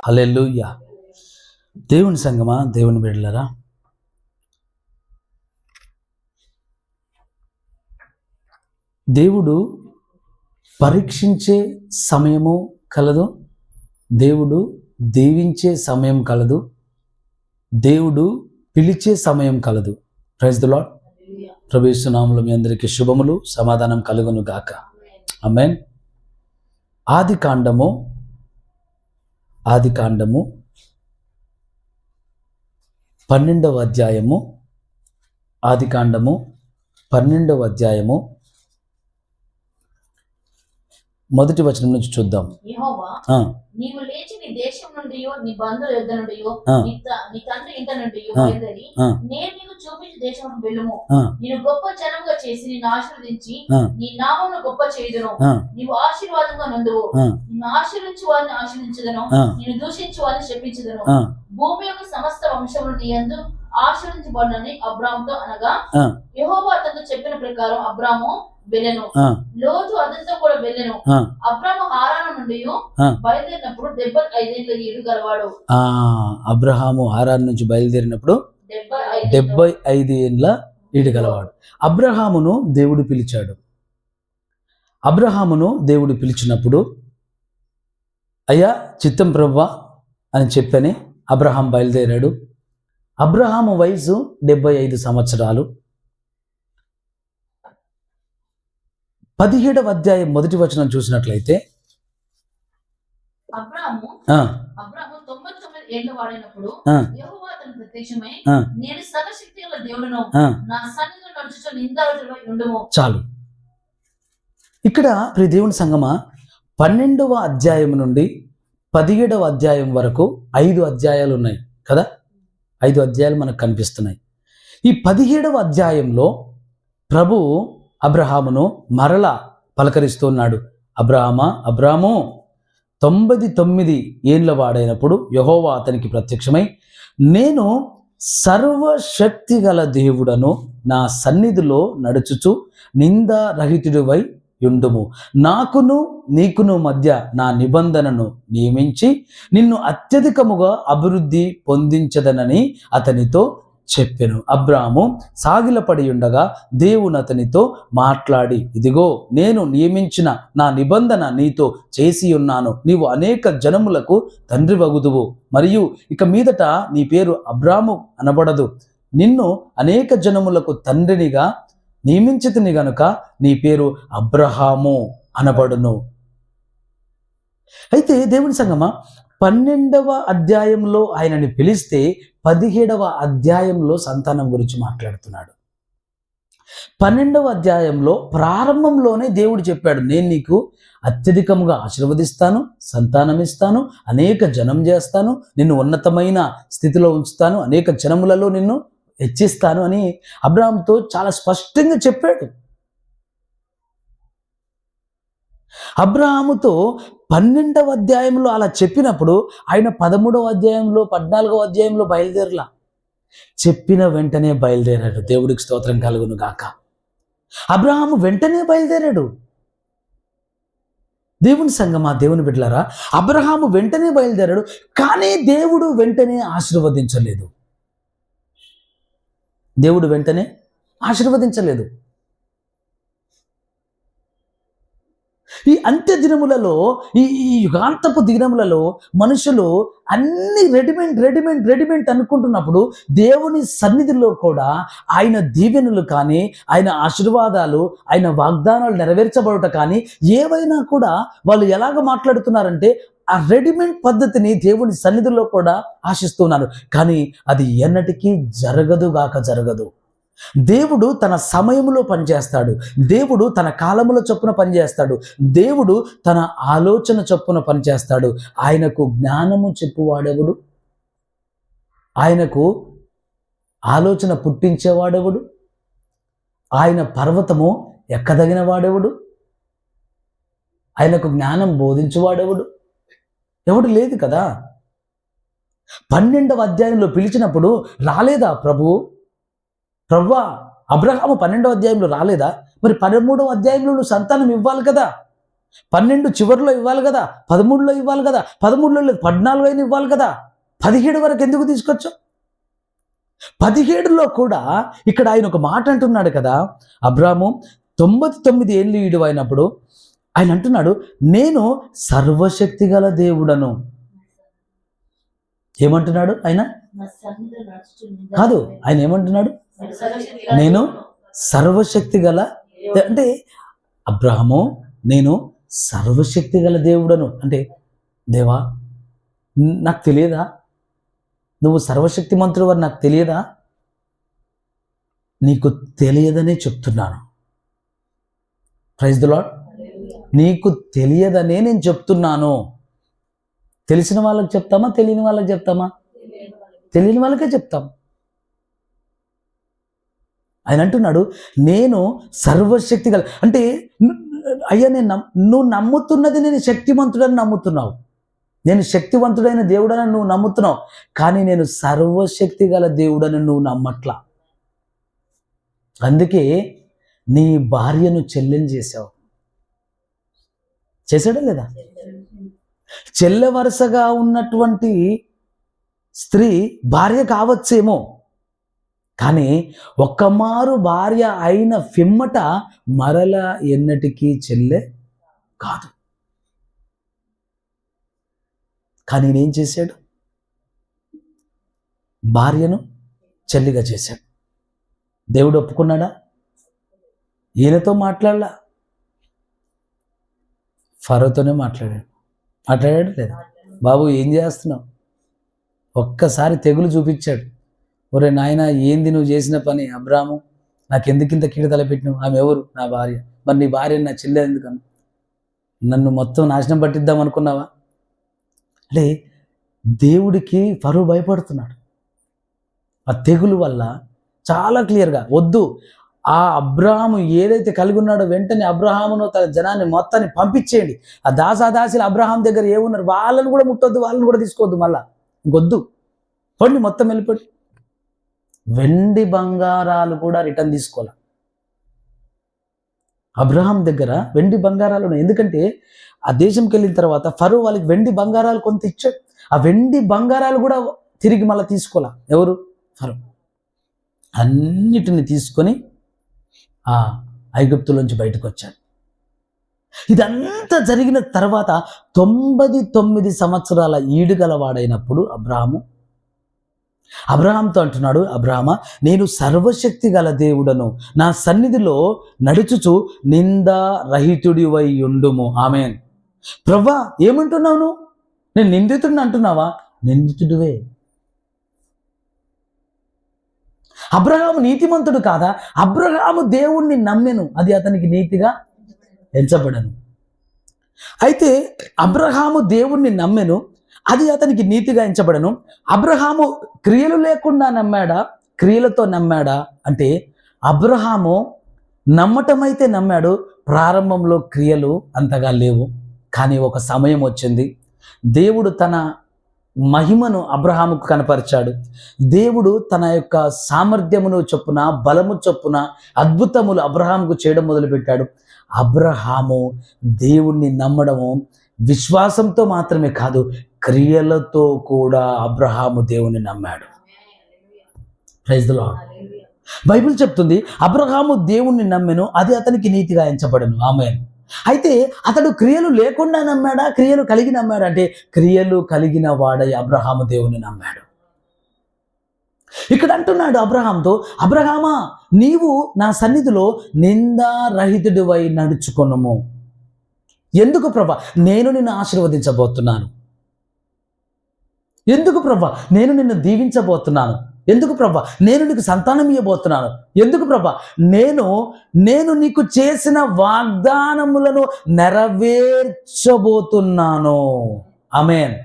హల్లెలూయా. దేవుని సంగమా, దేవుని బిడ్డలారా, దేవుడు పరీక్షించే సమయము కలదు, దేవుడు దీవించే సమయం కలదు, దేవుడు పిలిచే సమయం కలదు. Praise the Lord. ప్రభు యేసు నామములో మీ అందరికీ శుభములు, సమాధానం కలుగును గాక. ఆమేన్. ఆది కాండము 12వ అధ్యాయము, ఆది కాండము 12వ అధ్యాయము మొదటి వచనం నుంచి చూద్దాం. యెహోవా నీవు లేచి నీ దేశం నుండి నీ బంధువుల యొద్ద నుండి నీ తండ్రి ఇంట నుండి బయలుదేరి నేను నీకు చూపించే దేశముకు వెళ్ళుము. నేను గొప్ప జనముగా చేసి నిన్ను ఆశీర్వదించి నీ నామమును గొప్ప చేయుదును. నీవు ఆశీర్వాదంగా నందువు. నిన్ను ఆశీర్వించు వారిని ఆశీర్వించుదును, నిన్ను దూషించు వారిని శపించుదును. భూమి యొక్క సమస్త వంశములు నీ యందు ఆశీర్వించబడునని అబ్రాముతో అనగా, యెహోవా అతనితో చెప్పిన ప్రకారం అబ్రాము వెళ్ళెను. లోతు అతనితో కూడా వెళ్ళెను. అబ్రాము హారాను నుండి బయలుదేరినప్పుడు 75 ఏళ్ళు గలవాడు. అబ్రహాము హారాను నుంచి బయలుదేరినప్పుడు 75 ఏళ్ళ ఈడు గలవాడు. అబ్రహామును దేవుడు పిలిచాడు. అబ్రహామును దేవుడు పిలిచినప్పుడు, అయ్యా చిత్తం ప్రభువా అని చెప్పని అబ్రహాం బయలుదేరాడు. అబ్రహాము వయసు 75 సంవత్సరాలు. 17వ అధ్యాయం మొదటి వచనం చూసినట్లయితే, అబ్రాము 99 ఏళ్ల వాడైనప్పుడు యెహోవా అతనికి ప్రత్యక్షమై, నేను సర్వశక్తి గల దేవుడను, నా సన్నిధిలో నడుచుచు నిందారహితుడై ఉండుము. చాలు. ఇక్కడ ప్రియ దేవుని సంగమా, 12వ అధ్యాయం నుండి 17వ అధ్యాయం వరకు 5 అధ్యాయాలు ఉన్నాయి కదా. 5 అధ్యాయాలు మనకు కనిపిస్తున్నాయి. ఈ 17వ అధ్యాయంలో ప్రభు అబ్రహామును మరలా పలకరిస్తున్నాడు. అబ్రాము 99 ఏళ్ల వాడైనప్పుడు యెహోవా అతనికి ప్రత్యక్షమై, నేను సర్వశక్తి గల దేవుడను, నా సన్నిధిలో నడుచుచు నిందారహితుడివై యుండుము. నాకును నీకును మధ్య నా నిబంధనను నియమించి నిన్ను అత్యధికముగా అభివృద్ధి పొందించదనని అతనితో చెప్పెను. అబ్రాము సాగిలపడి ఉండగా దేవుని అతనితో మాట్లాడి, ఇదిగో నేను నియమించిన నా నిబంధన నీతో చేసి ఉన్నాను. నీవు అనేక జనములకు తండ్రి వగుదువు, మరియు ఇక మీదట నీ పేరు అబ్రాము అనబడదు. నిన్ను అనేక జనములకు తండ్రినిగా నియమించితిని గనుక నీ పేరు అబ్రహాము అనబడును. అయితే దేవుని సంగమా, 12వ అధ్యాయంలో ఆయనని పిలిస్తే 17వ అధ్యాయంలో సంతానం గురించి మాట్లాడుతున్నాడు. 12వ అధ్యాయంలో ప్రారంభంలోనే దేవుడు చెప్పాడు, నేను నీకు అత్యధికముగా ఆశీర్వదిస్తాను, సంతానం ఇస్తాను, అనేక జనం చేస్తాను, నిన్ను ఉన్నతమైన స్థితిలో ఉంచుతాను, అనేక జనములలో నిన్ను హెచ్చిస్తాను అని అబ్రాహాముతో చాలా స్పష్టంగా చెప్పాడు. అబ్రహాముతో 12వ అధ్యాయంలో అలా చెప్పినప్పుడు ఆయన 13వ అధ్యాయంలో 14వ అధ్యాయంలో బయలుదేరలా. చెప్పిన వెంటనే బయలుదేరాడు. దేవుడికి స్తోత్రం కలుగును గాక. అబ్రహాము వెంటనే బయలుదేరాడు. దేవుని సంగమా, దేవుని బిడ్డలారా, అబ్రహాము వెంటనే బయలుదేరాడు. కానీ దేవుడు వెంటనే ఆశీర్వదించలేదు. దేవుడు వెంటనే ఆశీర్వదించలేదు. ఈ అంత్య దినములలో, ఈ యుగాంతపు దినములలో మనుషులు అన్ని రెడీమేడ్ అనుకుంటున్నప్పుడు దేవుని సన్నిధిలో కూడా ఆయన దీవెనలు కానీ, ఆయన ఆశీర్వాదాలు, ఆయన వాగ్దానాలు నెరవేర్చబడట కానీ ఏవైనా కూడా వాళ్ళు ఎలాగ మాట్లాడుతున్నారంటే ఆ రెడీమేడ్ పద్ధతిని దేవుని సన్నిధిలో కూడా ఆశిస్తున్నారు. కానీ అది ఎన్నటికీ జరగదు. దేవుడు తన సమయంలో పనిచేస్తాడు. దేవుడు తన కాలముల చొప్పున పనిచేస్తాడు. దేవుడు తన ఆలోచన చొప్పున పనిచేస్తాడు. ఆయనకు జ్ఞానము చెప్పువాడెవడు? ఆయనకు ఆలోచన పుట్టించేవాడెవడు? ఆయన పర్వతము ఎక్కదగిన వాడెవడు? ఆయనకు జ్ఞానం బోధించువాడెవడు? ఎవడు లేదు కదా. 12వ అధ్యాయంలో పిలిచినప్పుడు రాలేదా ప్రభువా అబ్రహాము 12వ అధ్యాయంలో రాలేదా? మరి 13వ అధ్యాయంలో నువ్వు సంతానం ఇవ్వాలి కదా. 12 చివరిలో ఇవ్వాలి కదా, 13లో ఇవ్వాలి కదా, 13లో లేదు 14 అయినా ఇవ్వాలి కదా, 17 వరకు ఎందుకు తీసుకొచ్చు? 17లో కూడా ఇక్కడ ఆయన ఒక మాట అంటున్నాడు కదా, అబ్రాము 99 ఏళ్ళు ఈడు అయినప్పుడు ఆయన అంటున్నాడు, నేను సర్వశక్తి గల దేవుడను. ఏమంటున్నాడు ఆయన? నా సన్నిధిలో నడుచుచు నింద కాదు, ఆయన ఏమంటున్నాడు? సర్వశక్తిగల నేను దేవుడను. సర్వశక్తి గల అంటే అబ్రాహము నేను సర్వశక్తి గల దేవుడను అంటే, దేవా నాకు తెలియదా నువ్వు సర్వశక్తిమంతుడు అని నాకు తెలియదా? నీకు తెలియదనే చెప్తున్నాను. Praise the lord. నీకు తెలియదనే నేను చెప్తున్నాను. తెలిసిన వాళ్ళకి చెప్తామా, తెలియని వాళ్ళకి చెప్తామా? తెలియని వాళ్ళకే చెప్తాం. ఆయన అంటున్నాడు, నేను సర్వశక్తి గల అంటే అయ్యా నువ్వు నమ్ముతున్నది నేను శక్తివంతుడని నమ్ముతున్నావు, నేను శక్తివంతుడైన దేవుడని నువ్వు నమ్ముతున్నావు, కానీ నేను సర్వశక్తి గల దేవుడని నువ్వు నమ్మట్లా. అందుకే నీ భార్యను చెల్లెలు చేసావు. చేశాడా లేదా? చెల్లె వరుసగా ఉన్నటువంటి స్త్రీ భార్య కావచ్చేమో, కానీ ఒక్కమారు భార్య అయిన పిమ్మట మరల ఎన్నటికీ చెల్లె కాదు. కానీ నేనేం చేశాడు? భార్యను చెల్లిగా చేశాడు. దేవుడు ఒప్పుకున్నాడా? ఈయనతో మాట్లాడలా, ఫరోతోనే మాట్లాడాడు లేదా? బాబు ఏం చేస్తున్నావు? ఒక్కసారి తెగులు చూపించాడు. ఒరే నాయన, ఏంది నువ్వు చేసిన పని? అబ్రాము, నాకెందుకు ఇంత కీడు తలపెట్టినావు? ఆమె ఎవరు? నా భార్య. మరి నీ భార్య నా చెల్లె ఎందుకన్నా? నన్ను మొత్తం నాశనం పట్టిద్దాం అనుకున్నావా? అంటే దేవుడికి ఫరో భయపడుతున్నాడు. ఆ తెగులు వల్ల చాలా క్లియర్గా వద్దు, ఆ అబ్రాహాము ఏదైతే కలిగి ఉన్నాడో వెంటనే అబ్రహామును తన జనాన్ని మొత్తాన్ని పంపించేయండి. ఆ దాసాదాసులు అబ్రహాం దగ్గర ఏమున్నారు వాళ్ళని కూడా ముట్టొద్దు, వాళ్ళని కూడా తీసుకోవద్దు, మళ్ళా ఇంకొద్దు, పండి మొత్తం వెళ్ళిపోయి. వెండి బంగారాలు కూడా రిటర్న్ తీసుకోవాలి. అబ్రహాం దగ్గర వెండి బంగారాలు ఉన్నాయి. ఎందుకంటే ఆ దేశంకి వెళ్ళిన తర్వాత ఫరో వాళ్ళకి వెండి బంగారాలు కొంత ఇచ్చాడు. ఆ వెండి బంగారాలు కూడా తిరిగి మళ్ళీ తీసుకోవాలా. ఎవరు? ఫరో. అన్నిటిని తీసుకొని ఆ ఐగుప్తులోంచి బయటకు వచ్చాడు. ఇదంతా జరిగిన తర్వాత 99 సంవత్సరాల ఈడుగలవాడైనప్పుడు అబ్రహాంతో అంటున్నాడు, అబ్రహామా, నేను సర్వశక్తి గల దేవుడను, నా సన్నిధిలో నడుచుచు నిందారహితుడివై ఉండుము. ఆమేన్. ప్రభువా, ఏమంటున్నావు నువ్వు? నేను నిందితుడిని అంటున్నావా? నిందితుడివే. అబ్రహాము నీతిమంతుడు కాదా? అబ్రహాము దేవుణ్ణి నమ్మెను, అది అతనికి నీతిగా ఎంచబడను. అయితే అబ్రహాము దేవుణ్ణి నమ్మెను, అది అతనికి నీతిగా ఎంచబడను. అబ్రహాము క్రియలు లేకుండా నమ్మాడా, క్రియలతో నమ్మాడా అంటే, అబ్రహాము నమ్మటం అయితే నమ్మాడు. ప్రారంభంలో క్రియలు అంతగా లేవు, కానీ ఒక సమయం వచ్చింది. దేవుడు తన మహిమను అబ్రహాముకు కనపరిచాడు. దేవుడు తన యొక్క సామర్థ్యమును చొప్పున, బలము చొప్పున అద్భుతములు అబ్రహాముకు చేయడం మొదలుపెట్టాడు. అబ్రహాము దేవుణ్ణి నమ్మడము విశ్వాసంతో మాత్రమే కాదు, క్రియలతో కూడా అబ్రహాము దేవుణ్ణి నమ్మాడు. Praise the lord. బైబిల్ చెప్తుంది, అబ్రహాము దేవుణ్ణి నమ్మెను, అది అతనికి నీతిగా ఎంచబడను. ఆమేన్. అయితే అతడు క్రియలు లేకుండా నమ్మాడా, క్రియలు కలిగి నమ్మాడు అంటే, క్రియలు కలిగిన వాడై అబ్రహాము దేవుని నమ్మాడు. ఇక్కడ అంటున్నాడు అబ్రహాంతో, అబ్రహామా, నీవు నా సన్నిధిలో నిందారహితుడివై నడుచుకొనుము. ఎందుకు ప్రభా? నేను నిన్ను ఆశీర్వదించబోతున్నాను. ఎందుకు ప్రభా? నేను నిన్ను దీవించబోతున్నాను. ఎందుకు ప్రభా? నేను నీకు సంతానం ఇవ్వబోతున్నాను. ఎందుకు ప్రభా? నేను నీకు చేసిన వాగ్దానములను నెరవేర్చబోతున్నాను. ఆమేన్.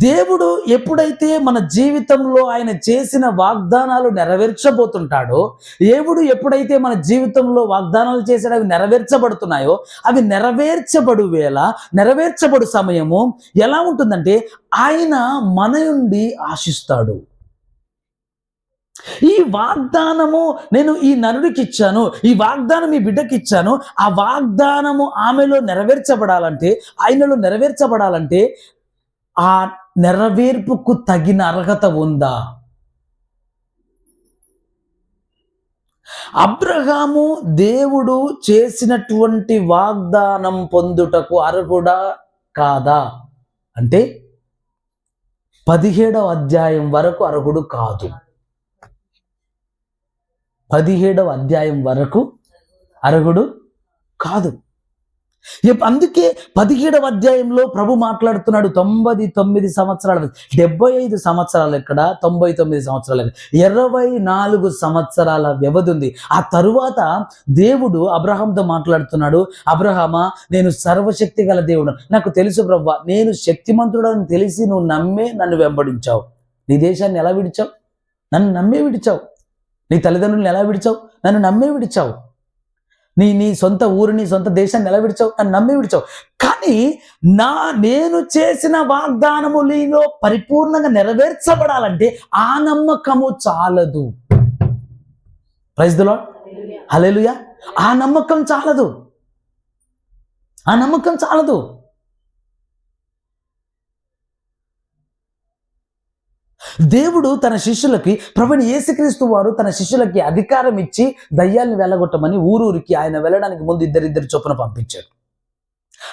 దేవుడు ఎప్పుడైతే మన జీవితంలో ఆయన చేసిన వాగ్దానాలు నెరవేర్చబోతుంటాడో, దేవుడు ఎప్పుడైతే మన జీవితంలో వాగ్దానాలు చేసిన అవి నెరవేర్చబడుతున్నాయో, అవి నెరవేర్చబడు వేళ, నెరవేర్చబడు సమయము ఎలా ఉంటుందంటే, ఆయన మన నుండి ఆశిస్తాడు. ఈ వాగ్దానము నేను ఈ నరుడికి ఇచ్చాను, ఈ వాగ్దానం ఈ బిడ్డకి ఇచ్చాను, ఆ వాగ్దానము ఆమెలో నెరవేర్చబడాలంటే, ఆయనలో నెరవేర్చబడాలంటే ఆ నెరవేర్పుకు తగిన అర్హత ఉందా? అబ్రహాము దేవుడు చేసినటువంటి వాగ్దానం పొందుటకు అర్హుడా కాదా అంటే 17వ అధ్యాయం వరకు అర్హుడు కాదు. 17వ అధ్యాయం వరకు అర్హుడు కాదు. అందుకే 17వ అధ్యాయంలో ప్రభు మాట్లాడుతున్నాడు. 99 సంవత్సరాలు, 75 సంవత్సరాలు ఎక్కడ, 99 సంవత్సరాలు ఎక్కడ, 24 సంవత్సరాల వ్యవధి ఉంది. ఆ తరువాత దేవుడు అబ్రహాంతో మాట్లాడుతున్నాడు. అబ్రహామా, నేను సర్వశక్తి గల దేవుడు, నాకు తెలుసు ప్రభువా, నేను శక్తిమంతుడని తెలిసి నువ్వు నమ్మే నన్ను వెంబడించావు. నీ దేశాన్ని ఎలా విడిచావు? నన్ను నమ్మే విడిచావు. నీ తల్లిదండ్రులను ఎలా విడిచావు? నన్ను నమ్మే విడిచావు. నీ సొంత ఊరు, నీ సొంత దేశాన్ని ఎలా విడిచావు? నన్ను నమ్మి విడిచావు. కానీ నేను చేసిన వాగ్దానము నీలో పరిపూర్ణంగా నెరవేర్చబడాలంటే ఆ నమ్మకము చాలదు. ప్రైజ్ ది లార్డ్, హల్లెలూయా. ఆ నమ్మకం చాలదు, ఆ నమ్మకం చాలదు. దేవుడు తన శిష్యులకి, ప్రభువైన యేసుక్రీస్తు వారు తన శిష్యులకి అధికారం ఇచ్చి దయ్యాల్ని వెళ్ళగొట్టమని ఊరూరికి ఆయన వెళ్ళడానికి ముందు ఇద్దరిద్దరు చొప్పున పంపించాడు.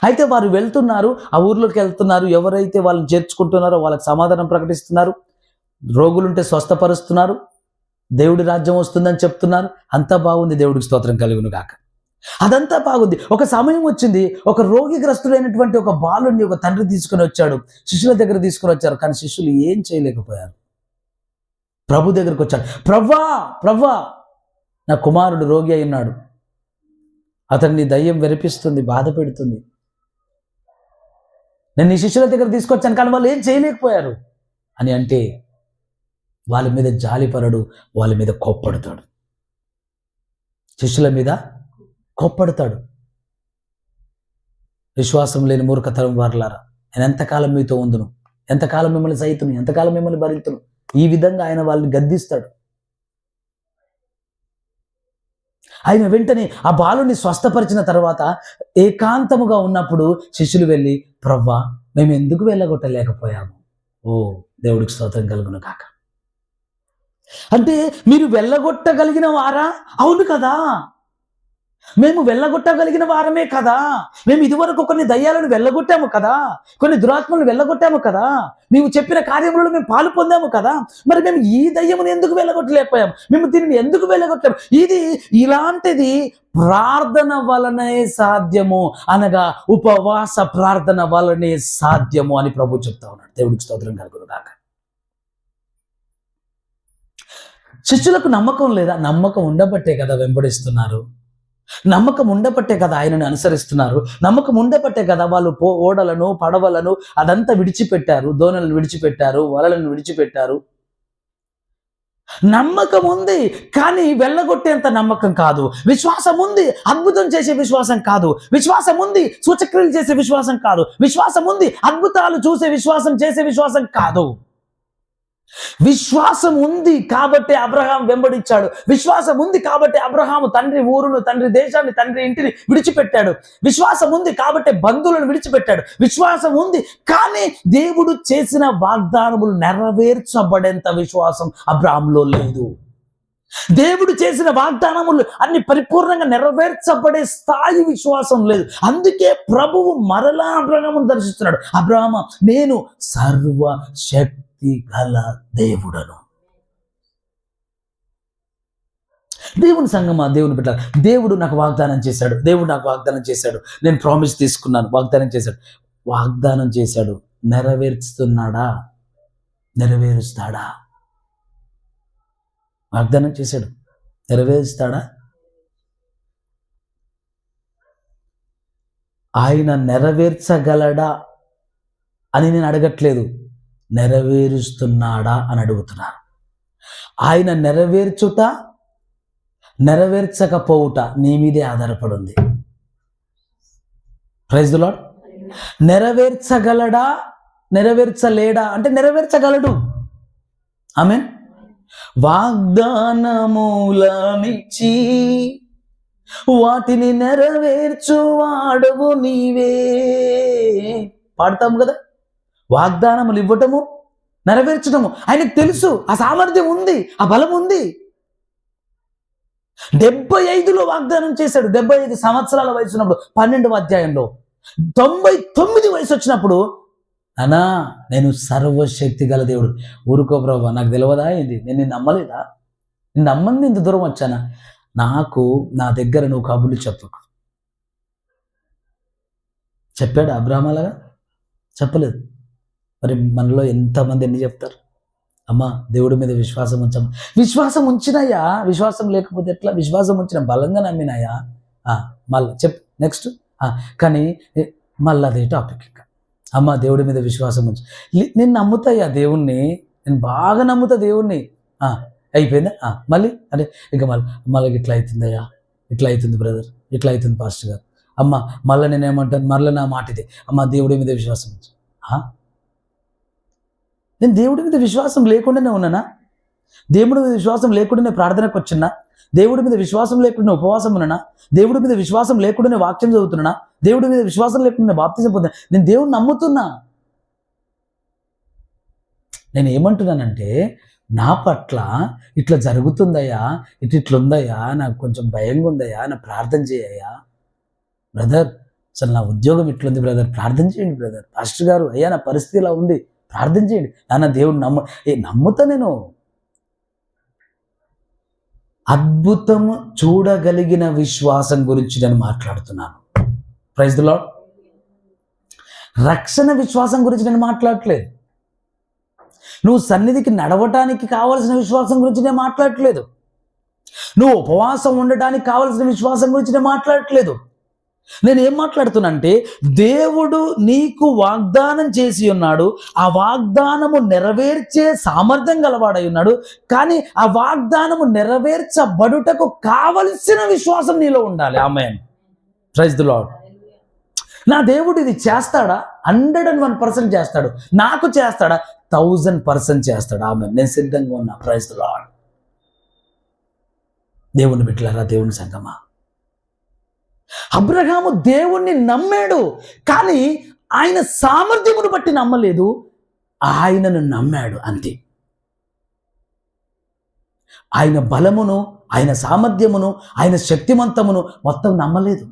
అయితే వారు వెళ్తున్నారు, ఆ ఊర్లోకి వెళ్తున్నారు. ఎవరైతే వాళ్ళని చేర్చుకుంటున్నారో వాళ్ళకి సమాధానం ప్రకటిస్తున్నారు, రోగులుంటే స్వస్థపరుస్తున్నారు, దేవుడి రాజ్యం వస్తుందని చెప్తున్నారు. అంతా బాగుంది, దేవుడికి స్తోత్రం కలుగును గాక. అదంతా బాగుంది. ఒక సమయం వచ్చింది, ఒక రోగిగ్రస్తుడైనటువంటి ఒక బాలుడిని ఒక తండ్రి తీసుకుని వచ్చాడు, శిష్యుల దగ్గర తీసుకుని వచ్చారు. కానీ శిష్యులు ఏం చేయలేకపోయారు. ప్రభు దగ్గరకు వచ్చాడు. ప్రవ్వా, నా కుమారుడు రోగి అయి ఉన్నాడు, అతన్ని దయ్యం వెరిపిస్తుంది, బాధ పెడుతుంది. నేను నీ శిష్యుల దగ్గర తీసుకొచ్చాను, కానీ వాళ్ళు ఏం చేయలేకపోయారు అని అంటే వాళ్ళ మీద జాలిపరడు, వాళ్ళ మీద కోప్పడతాడు, శిష్యుల మీద కోప్పడతాడు. విశ్వాసం లేని మూర్ఖతరం వారలారా, నేను ఎంతకాలం మీతో ఉందును, ఎంతకాలం మిమ్మల్ని సైతును, ఎంతకాలం మిమ్మల్ని భరితును. ఈ విధంగా ఆయన వాళ్ళని గద్దిస్తాడు. ఆయన వెంటనే ఆ బాలుని స్వస్థపరిచిన తర్వాత ఏకాంతముగా ఉన్నప్పుడు శిష్యులు వెళ్ళి, ప్రవ్వా, మేము ఎందుకు వెళ్ళగొట్టలేకపోయాము? ఓ, దేవుడికి స్తోత్రం కలుగును కాక. అంటే మీరు వెళ్ళగొట్టగలిగిన వారా? అవును కదా, మేము వెళ్ళగొట్టగలిగిన వారమే కదా. మేము ఇదివరకు కొన్ని దయ్యాలను వెళ్ళగొట్టాము కదా, కొన్ని దురాత్మలను వెళ్ళగొట్టాము కదా, నీవు చెప్పిన కార్యములలో మేము పాలు పొందాము కదా. మరి మేము ఈ దయ్యమును ఎందుకు వెళ్ళగొట్టలేకపోయాం? మేము దీనిని ఎందుకు వెళ్ళగొట్టాము? ఇది ఇలాంటిది ప్రార్థన వలనే సాధ్యము, అనగా ఉపవాస ప్రార్థన వలనే సాధ్యము అని ప్రభు చెప్తా ఉన్నాడు. దేవుడికి స్తోత్రం కలుగును గాక. శిష్యులకు నమ్మకం లేదా? నమ్మకం ఉండబట్టే కదా వెంబడిస్తున్నారు. నమ్మకం ఉండబట్టే కదా ఆయనను అనుసరిస్తున్నారు. నమ్మకం ఉండబట్టే కదా వాళ్ళు ఓడలను, పడవలను అదంతా విడిచిపెట్టారు, దోణలను విడిచిపెట్టారు, వలలను విడిచిపెట్టారు. నమ్మకం ఉంది, కానీ వెళ్ళగొట్టేంత నమ్మకం కాదు. విశ్వాసం ఉంది, అద్భుతం చేసే విశ్వాసం కాదు. విశ్వాసం ఉంది, సూచక్రియలు చేసే విశ్వాసం కాదు. విశ్వాసం ఉంది, అద్భుతాలు చూసే విశ్వాసం, చేసే విశ్వాసం కాదు. విశ్వాసం ఉంది కాబట్టి అబ్రహాం వెంబడించాడు. విశ్వాసం ఉంది కాబట్టి అబ్రహాము తండ్రి ఊరును, తండ్రి దేశాన్ని, తండ్రి ఇంటిని విడిచిపెట్టాడు. విశ్వాసం ఉంది కాబట్టి బంధువులను విడిచిపెట్టాడు. విశ్వాసం ఉంది, కానీ దేవుడు చేసిన వాగ్దానములు నెరవేర్చబడేంత విశ్వాసం అబ్రహాంలో లేదు. దేవుడు చేసిన వాగ్దానములు అన్ని పరిపూర్ణంగా నెరవేర్చబడే స్థాయి విశ్వాసం లేదు. అందుకే ప్రభువు మరలా అబ్రహామును దర్శిస్తున్నాడు. అబ్రహామా, నేను సర్వశక్తి గల దేవుడను. దేవుని సంగమా, దేవుని బిడ్డలారా, దేవుడు నాకు వాగ్దానం చేశాడు, దేవుడు నాకు వాగ్దానం చేశాడు, నేను ప్రామిస్ తీసుకున్నాను, వాగ్దానం చేశాడు. వాగ్దానం చేశాడు, నెరవేరుస్తున్నాడా? నెరవేరుస్తాడా? వాగ్దానం చేశాడు, నెరవేరుస్తాడా? ఆయన నెరవేర్చగలడా అని నేను అడగట్లేదు, నెరవేరుస్తున్నాడా అని అడుగుతున్నాను. ఆయన నెరవేర్చుట, నెరవేర్చకపోవుట నీ మీదే ఆధారపడి ఉంది. Praise the Lord. నెరవేర్చగలడా, నెరవేర్చలేడా అంటే నెరవేర్చగలడు. ఆమేన్. వాగ్దానములనిచ్చి వాటిని నెరవేర్చువాడవు నీవే. పాడతాము కదా, వాగ్దానములు ఇవ్వటము, నెరవేర్చడము ఆయనకు తెలుసు. ఆ సామర్థ్యం ఉంది, ఆ బలం ఉంది. 75లో వాగ్దానం చేశాడు. 75 సంవత్సరాల వయసు ఉన్నప్పుడు 12వ అధ్యాయంలో. 99 వయసు వచ్చినప్పుడు, అన్నా నేను సర్వశక్తి గల దేవుడు. ఊరుకో ప్రభా, నాకు తెలియదా ఏంది, నేను నిన్ను నమ్మలేదా, నిన్ను నమ్మంది ఇంత దూరం వచ్చానా, నాకు నా దగ్గర నువ్వు కబుర్లు చెప్పకు. చెప్పాడు అబ్రాహాం అలాగా? చెప్పలేదు. మరి మనలో ఎంతమంది ఎన్ని చెప్తారు, అమ్మా దేవుడి మీద విశ్వాసం ఉంచమ్మా. విశ్వాసం ఉంచినాయా, విశ్వాసం లేకపోతే ఎట్లా? విశ్వాసం ఉంచిన, బలంగా నమ్మినాయా, మళ్ళీ చెప్పు నెక్స్ట్. కానీ మళ్ళీ అదే టాపిక్. ఇంకా అమ్మ దేవుడి మీద విశ్వాసం ఉంచు. నేను నమ్ముతాయా దేవుణ్ణి, నేను బాగా నమ్ముతా దేవుణ్ణి. అయిపోయిందా? మళ్ళీ అంటే ఇక మళ్ళీ ఇట్లా అవుతుందయ్యా, ఇట్లా అవుతుంది బ్రదర్, ఇట్లా అవుతుంది పాస్టర్ గారు. అమ్మ మళ్ళీ నేనేమంటాను, మళ్ళీ నా మాట ఇదే, అమ్మ దేవుడి మీద విశ్వాసం ఉంచు. నేను దేవుడి మీద విశ్వాసం లేకుండానే ఉన్నానా? దేవుడి మీద విశ్వాసం లేకుండానే ప్రార్థనకు వచ్చినా? దేవుడి మీద విశ్వాసం లేకుండా ఉపవాసం ఉన్నానా? దేవుడి మీద విశ్వాసం లేకుండానే వాక్యం చదువుతున్నా? దేవుడి మీద విశ్వాసం లేకుండా బాప్తిజం పొందినా? నేను దేవుడిని నమ్ముతున్నా. నేను ఏమంటున్నానంటే, నా పట్ల ఇట్లా జరుగుతుందయ్యా, ఇట్లుందయ్యా, నాకు కొంచెం భయంగా ఉందయ్యా, నా ప్రార్థన చేయయ్యా. బ్రదర్ అసలు నా ఉద్యోగం ఇట్లుంది బ్రదర్, ప్రార్థన చేయండి బ్రదర్. పాస్టర్ గారు అయ్యా నా పరిస్థితి ఇలా ఉంది, ప్రార్థన చేయండి. నాన్న దేవుడు నమ్ముతా. నేను అద్భుతము చూడగలిగిన విశ్వాసం గురించి నేను మాట్లాడుతున్నాను. Praise the lord. రక్షణ విశ్వాసం గురించి నేను మాట్లాడట్లేదు. నువ్వు సన్నిధికి నడవటానికి కావలసిన విశ్వాసం గురించి నేను మాట్లాడట్లేదు. నువ్వు ఉపవాసం ఉండటానికి కావలసిన విశ్వాసం గురించి నేను మాట్లాడట్లేదు. నేను ఏం మాట్లాడుతున్నానంటే, దేవుడు నీకు వాగ్దానం చేసి ఉన్నాడు, ఆ వాగ్దానము నెరవేర్చే సామర్థ్యం గలవాడై ఉన్నాడు. కానీ ఆ వాగ్దానము నెరవేర్చబడుటకు కావలసిన విశ్వాసం నీలో ఉండాలి. ఆమేన్. Praise the Lord. నా దేవుడు ఇది చేస్తాడా? 101% చేస్తాడు. నాకు చేస్తాడా? 1000% చేస్తాడు. ఆమేన్. నేను సిద్ధంగా ఉన్నా. Praise the lord. దేవుని బిడ్డలారా, దేవుని సంగమా, అబ్రహాము దేవుణ్ణి నమ్మాడు, కానీ ఆయన సామర్థ్యమును బట్టి నమ్మలేదు, ఆయనను నమ్మాడు అంతే. ఆయన బలమును, ఆయన సామర్థ్యమును, ఆయన శక్తిమంతమును మొత్తం నమ్మలేదు.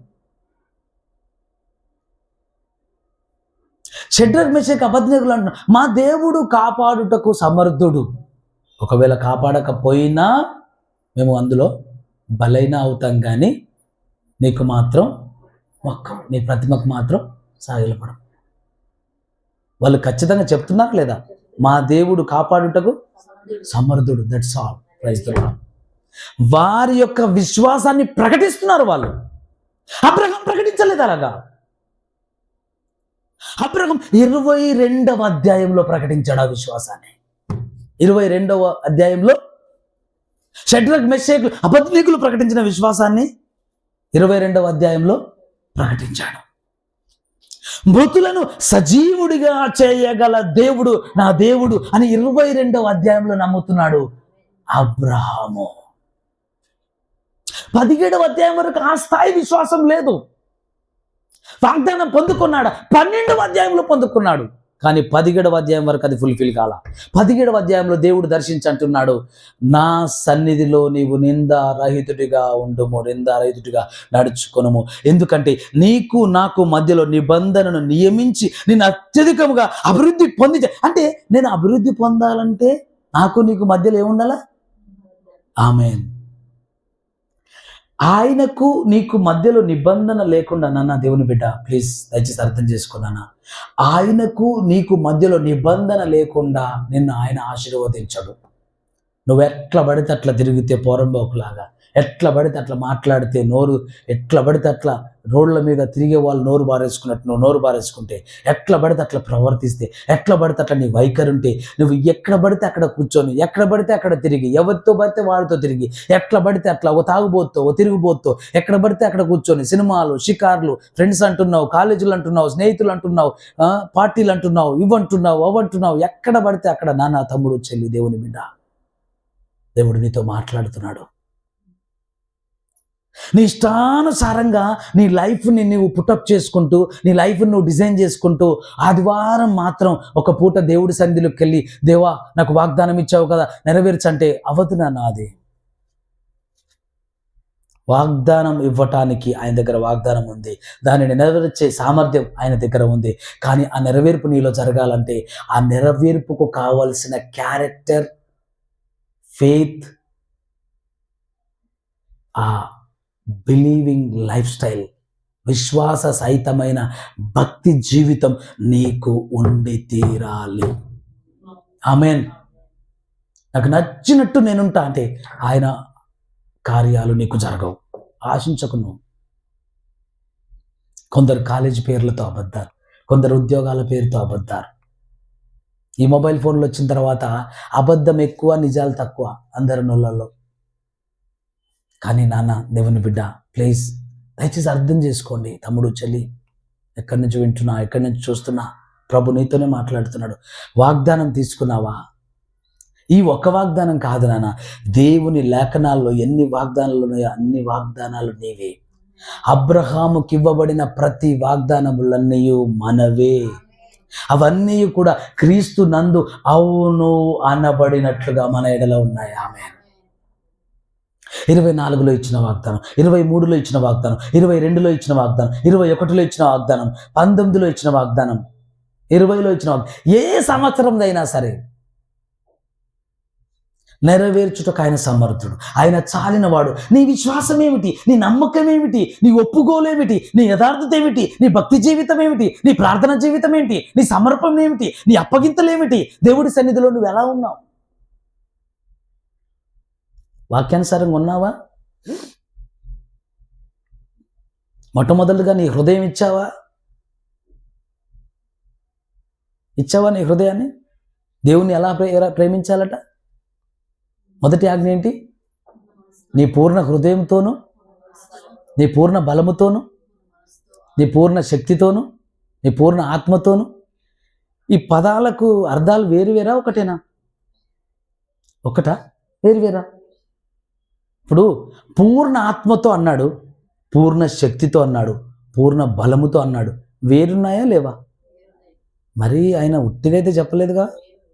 షడ్రక్ మెషక్ అబేద్నెగోలు అంటున్నారు, మా దేవుడు కాపాడుటకు సమర్థుడు. ఒకవేళ కాపాడకపోయినా మేము అందులో బలైనా అవుతాం, కానీ నీకు మాత్రం మొక్కం, నీ ప్రతిమకు మాత్రం సాగిలపడం. వాళ్ళు ఖచ్చితంగా చెప్తున్నారు లేదా? మా దేవుడు కాపాడుటకు సమర్థుడు. That's all. Praise the lord. వారి యొక్క విశ్వాసాన్ని ప్రకటిస్తున్నారు వాళ్ళు. అబ్రహాం ప్రకటించలేదు అలాగా. అబ్రహాం 22వ అధ్యాయంలో ప్రకటించాడు ఆ విశ్వాసాన్ని. 22వ అధ్యాయంలో షడ్రక్ మెషక్ అబేద్నెగోలు ప్రకటించిన విశ్వాసాన్ని 22వ అధ్యాయంలో ప్రకటించాడు. మృతులను సజీవుడిగా చేయగల దేవుడు నా దేవుడు అని 22వ అధ్యాయంలో నమ్ముతున్నాడు అబ్రహాము. 17వ అధ్యాయం వరకు ఆ స్థాయి విశ్వాసం లేదు. వాగ్దానం పొందుకున్నాడు, 12వ అధ్యాయంలో పొందుకున్నాడు, కానీ 17వ అధ్యాయం వరకు అది ఫుల్ఫిల్ కాల. 17వ అధ్యాయంలో దేవుడు దర్శించంటున్నాడు, నా సన్నిధిలో నీవు నిందారహితుడిగా ఉండుము, నిందారహితుడిగా నడుచుకొనుము. ఎందుకంటే నీకు నాకు మధ్యలో నిబంధనను నియమించి నేను అత్యధికముగా అభివృద్ధి పొంది. అంటే నేను అభివృద్ధి పొందాలంటే నాకు నీకు మధ్యలో ఏముండాలా? ఆమేన్. ఆయనకు నీకు మధ్యలో నిబంధన లేకుండా, నాన్న దేవుని బిడ్డ ప్లీజ్ దయచేసి అర్థం చేసుకున్నానా, ఆయనకు నీకు మధ్యలో నిబంధన లేకుండా నిన్ను ఆయన ఆశీర్వదించడు. నువ్వు ఎట్లా పడితే అట్లా తిరిగితే పోరంబోకులాగా, ఎట్లా పడితే అట్లా మాట్లాడితే, నోరు ఎట్లా పడితే అట్లా రోడ్ల మీద తిరిగే వాళ్ళు నోరు బారేసుకున్నట్టు నువ్వు నోరు బారేసుకుంటే, ఎట్లా పడితే అట్లా ప్రవర్తిస్తే, ఎట్లా పడితే అట్లా నీ వైఖరి ఉంటే, నువ్వు ఎక్కడ పడితే అక్కడ కూర్చొని, ఎక్కడ పడితే అక్కడ తిరిగి, ఎవరితో పడితే వాడితో తిరిగి, ఎట్లా పడితే అట్లా ఓ తాగుబోతో ఓ తిరిగిపోతో ఎక్కడ పడితే అక్కడ కూర్చొని సినిమాలు, షికార్లు, ఫ్రెండ్స్ అంటున్నావు, కాలేజీలు అంటున్నావు, స్నేహితులు అంటున్నావు, పార్టీలు అంటున్నావు, ఇవంటున్నావు అవంటున్నావు, ఎక్కడ పడితే అక్కడ నాన్న తమ్ముడు చెల్లి దేవుని బిడ్డ దేవుడు నీతో మాట్లాడుతున్నాడు. నీ ఇష్టానుసారంగా నీ లైఫ్ని నువ్వు పుటప్ చేసుకుంటూ, నీ లైఫ్ని నువ్వు డిజైన్ చేసుకుంటూ, ఆదివారం మాత్రం ఒక పూట దేవుడి సన్నిధిలోకి వెళ్ళి, దేవా నాకు వాగ్దానం ఇచ్చావు కదా నెరవేర్చంటే అవ్వదు నాన్న. అది వాగ్దానం ఇవ్వటానికి ఆయన దగ్గర వాగ్దానం ఉంది, దానిని నెరవేర్చే సామర్థ్యం ఆయన దగ్గర ఉంది. కానీ ఆ నెరవేర్పు నీలో జరగాలంటే ఆ నెరవేర్పుకు కావలసిన క్యారెక్టర్, ఫెయిత్, ఆ బిలీవింగ్ లైఫ్ స్టైల్, విశ్వాస సహితమైన భక్తి జీవితం నీకు ఉండి తీరాలి. ఆమేన్. నాకు నచ్చినట్టు నేనుంటా అంటే ఆయన కార్యాలు నీకు జరగవు. ఆశించకు నువ్వు. కొందరు కాలేజీ పేర్లతో అబద్ధాలు, కొందరు ఉద్యోగాల పేరుతో అబద్ధాలు. ఈ మొబైల్ ఫోన్లు వచ్చిన తర్వాత అబద్ధం ఎక్కువ, నిజాలు తక్కువ అందరి నోళ్ళల్లో. కానీ నాన్న, దేవుని బిడ్డ, ప్లీజ్ దయచేసి అర్థం చేసుకోండి. తమ్ముడు, చెల్లి, ఎక్కడి నుంచి వింటున్నా, ఎక్కడి నుంచి చూస్తున్నా, ప్రభు నీతోనే మాట్లాడుతున్నాడు. వాగ్దానం తీసుకున్నావా? ఈ ఒక్క వాగ్దానం కాదు నాన్న, దేవుని లేఖనాల్లో ఎన్ని వాగ్దానాలు ఉన్నాయో అన్ని వాగ్దానాలు నీవే. అబ్రహాముకి ఇవ్వబడిన ప్రతి వాగ్దానములన్నీ మనవే. అవన్నీ కూడా క్రీస్తు నందు అవును అనబడినట్లుగా మన ఎడలో ఉన్నాయి. ఆమేన్. 24లో ఇచ్చిన వాగ్దానం, 23లో ఇచ్చిన వాగ్దానం, 22లో ఇచ్చిన వాగ్దానం, 21లో ఇచ్చిన వాగ్దానం, 19లో ఇచ్చిన వాగ్దానం, 20లో ఇచ్చిన వాగ్దానం, ఏ సంవత్సరందైనా సరే నెరవేర్చుటకు ఆయన సమర్థుడు. ఆయన చాలినవాడు. నీ విశ్వాసం ఏమిటి? నీ నమ్మకం ఏమిటి? నీ ఒప్పుకోలేమిటి? నీ యథార్థత ఏమిటి? నీ భక్తి జీవితం ఏమిటి? నీ ప్రార్థన జీవితం ఏమిటి? నీ సమర్పణ ఏమిటి? నీ అప్పగింతలు ఏమిటి? దేవుడి సన్నిధిలో నువ్వు ఎలా ఉన్నావు? వాక్యానుసారంగా ఉన్నావా? మొట్టమొదటిగా నీ హృదయం ఇచ్చావా? నీ హృదయాన్ని? దేవుణ్ణి ఎలా ప్రేమించాలట? మొదటి ఆజ్ఞ ఏంటి? నీ పూర్ణ హృదయంతోనూ, నీ పూర్ణ బలముతోనూ, నీ పూర్ణ శక్తితోనూ, నీ పూర్ణ ఆత్మతోనూ. ఈ పదాలకు అర్థాలు వేరువేరా, ఒకటేనా? ఒకటా, వేరువేరా? ఇప్పుడు పూర్ణ ఆత్మతో అన్నాడు, పూర్ణ శక్తితో అన్నాడు, పూర్ణ బలముతో అన్నాడు. వేరున్నాయా లేవా? మరి ఆయన ఉట్టిగా అయితే చెప్పలేదుగా.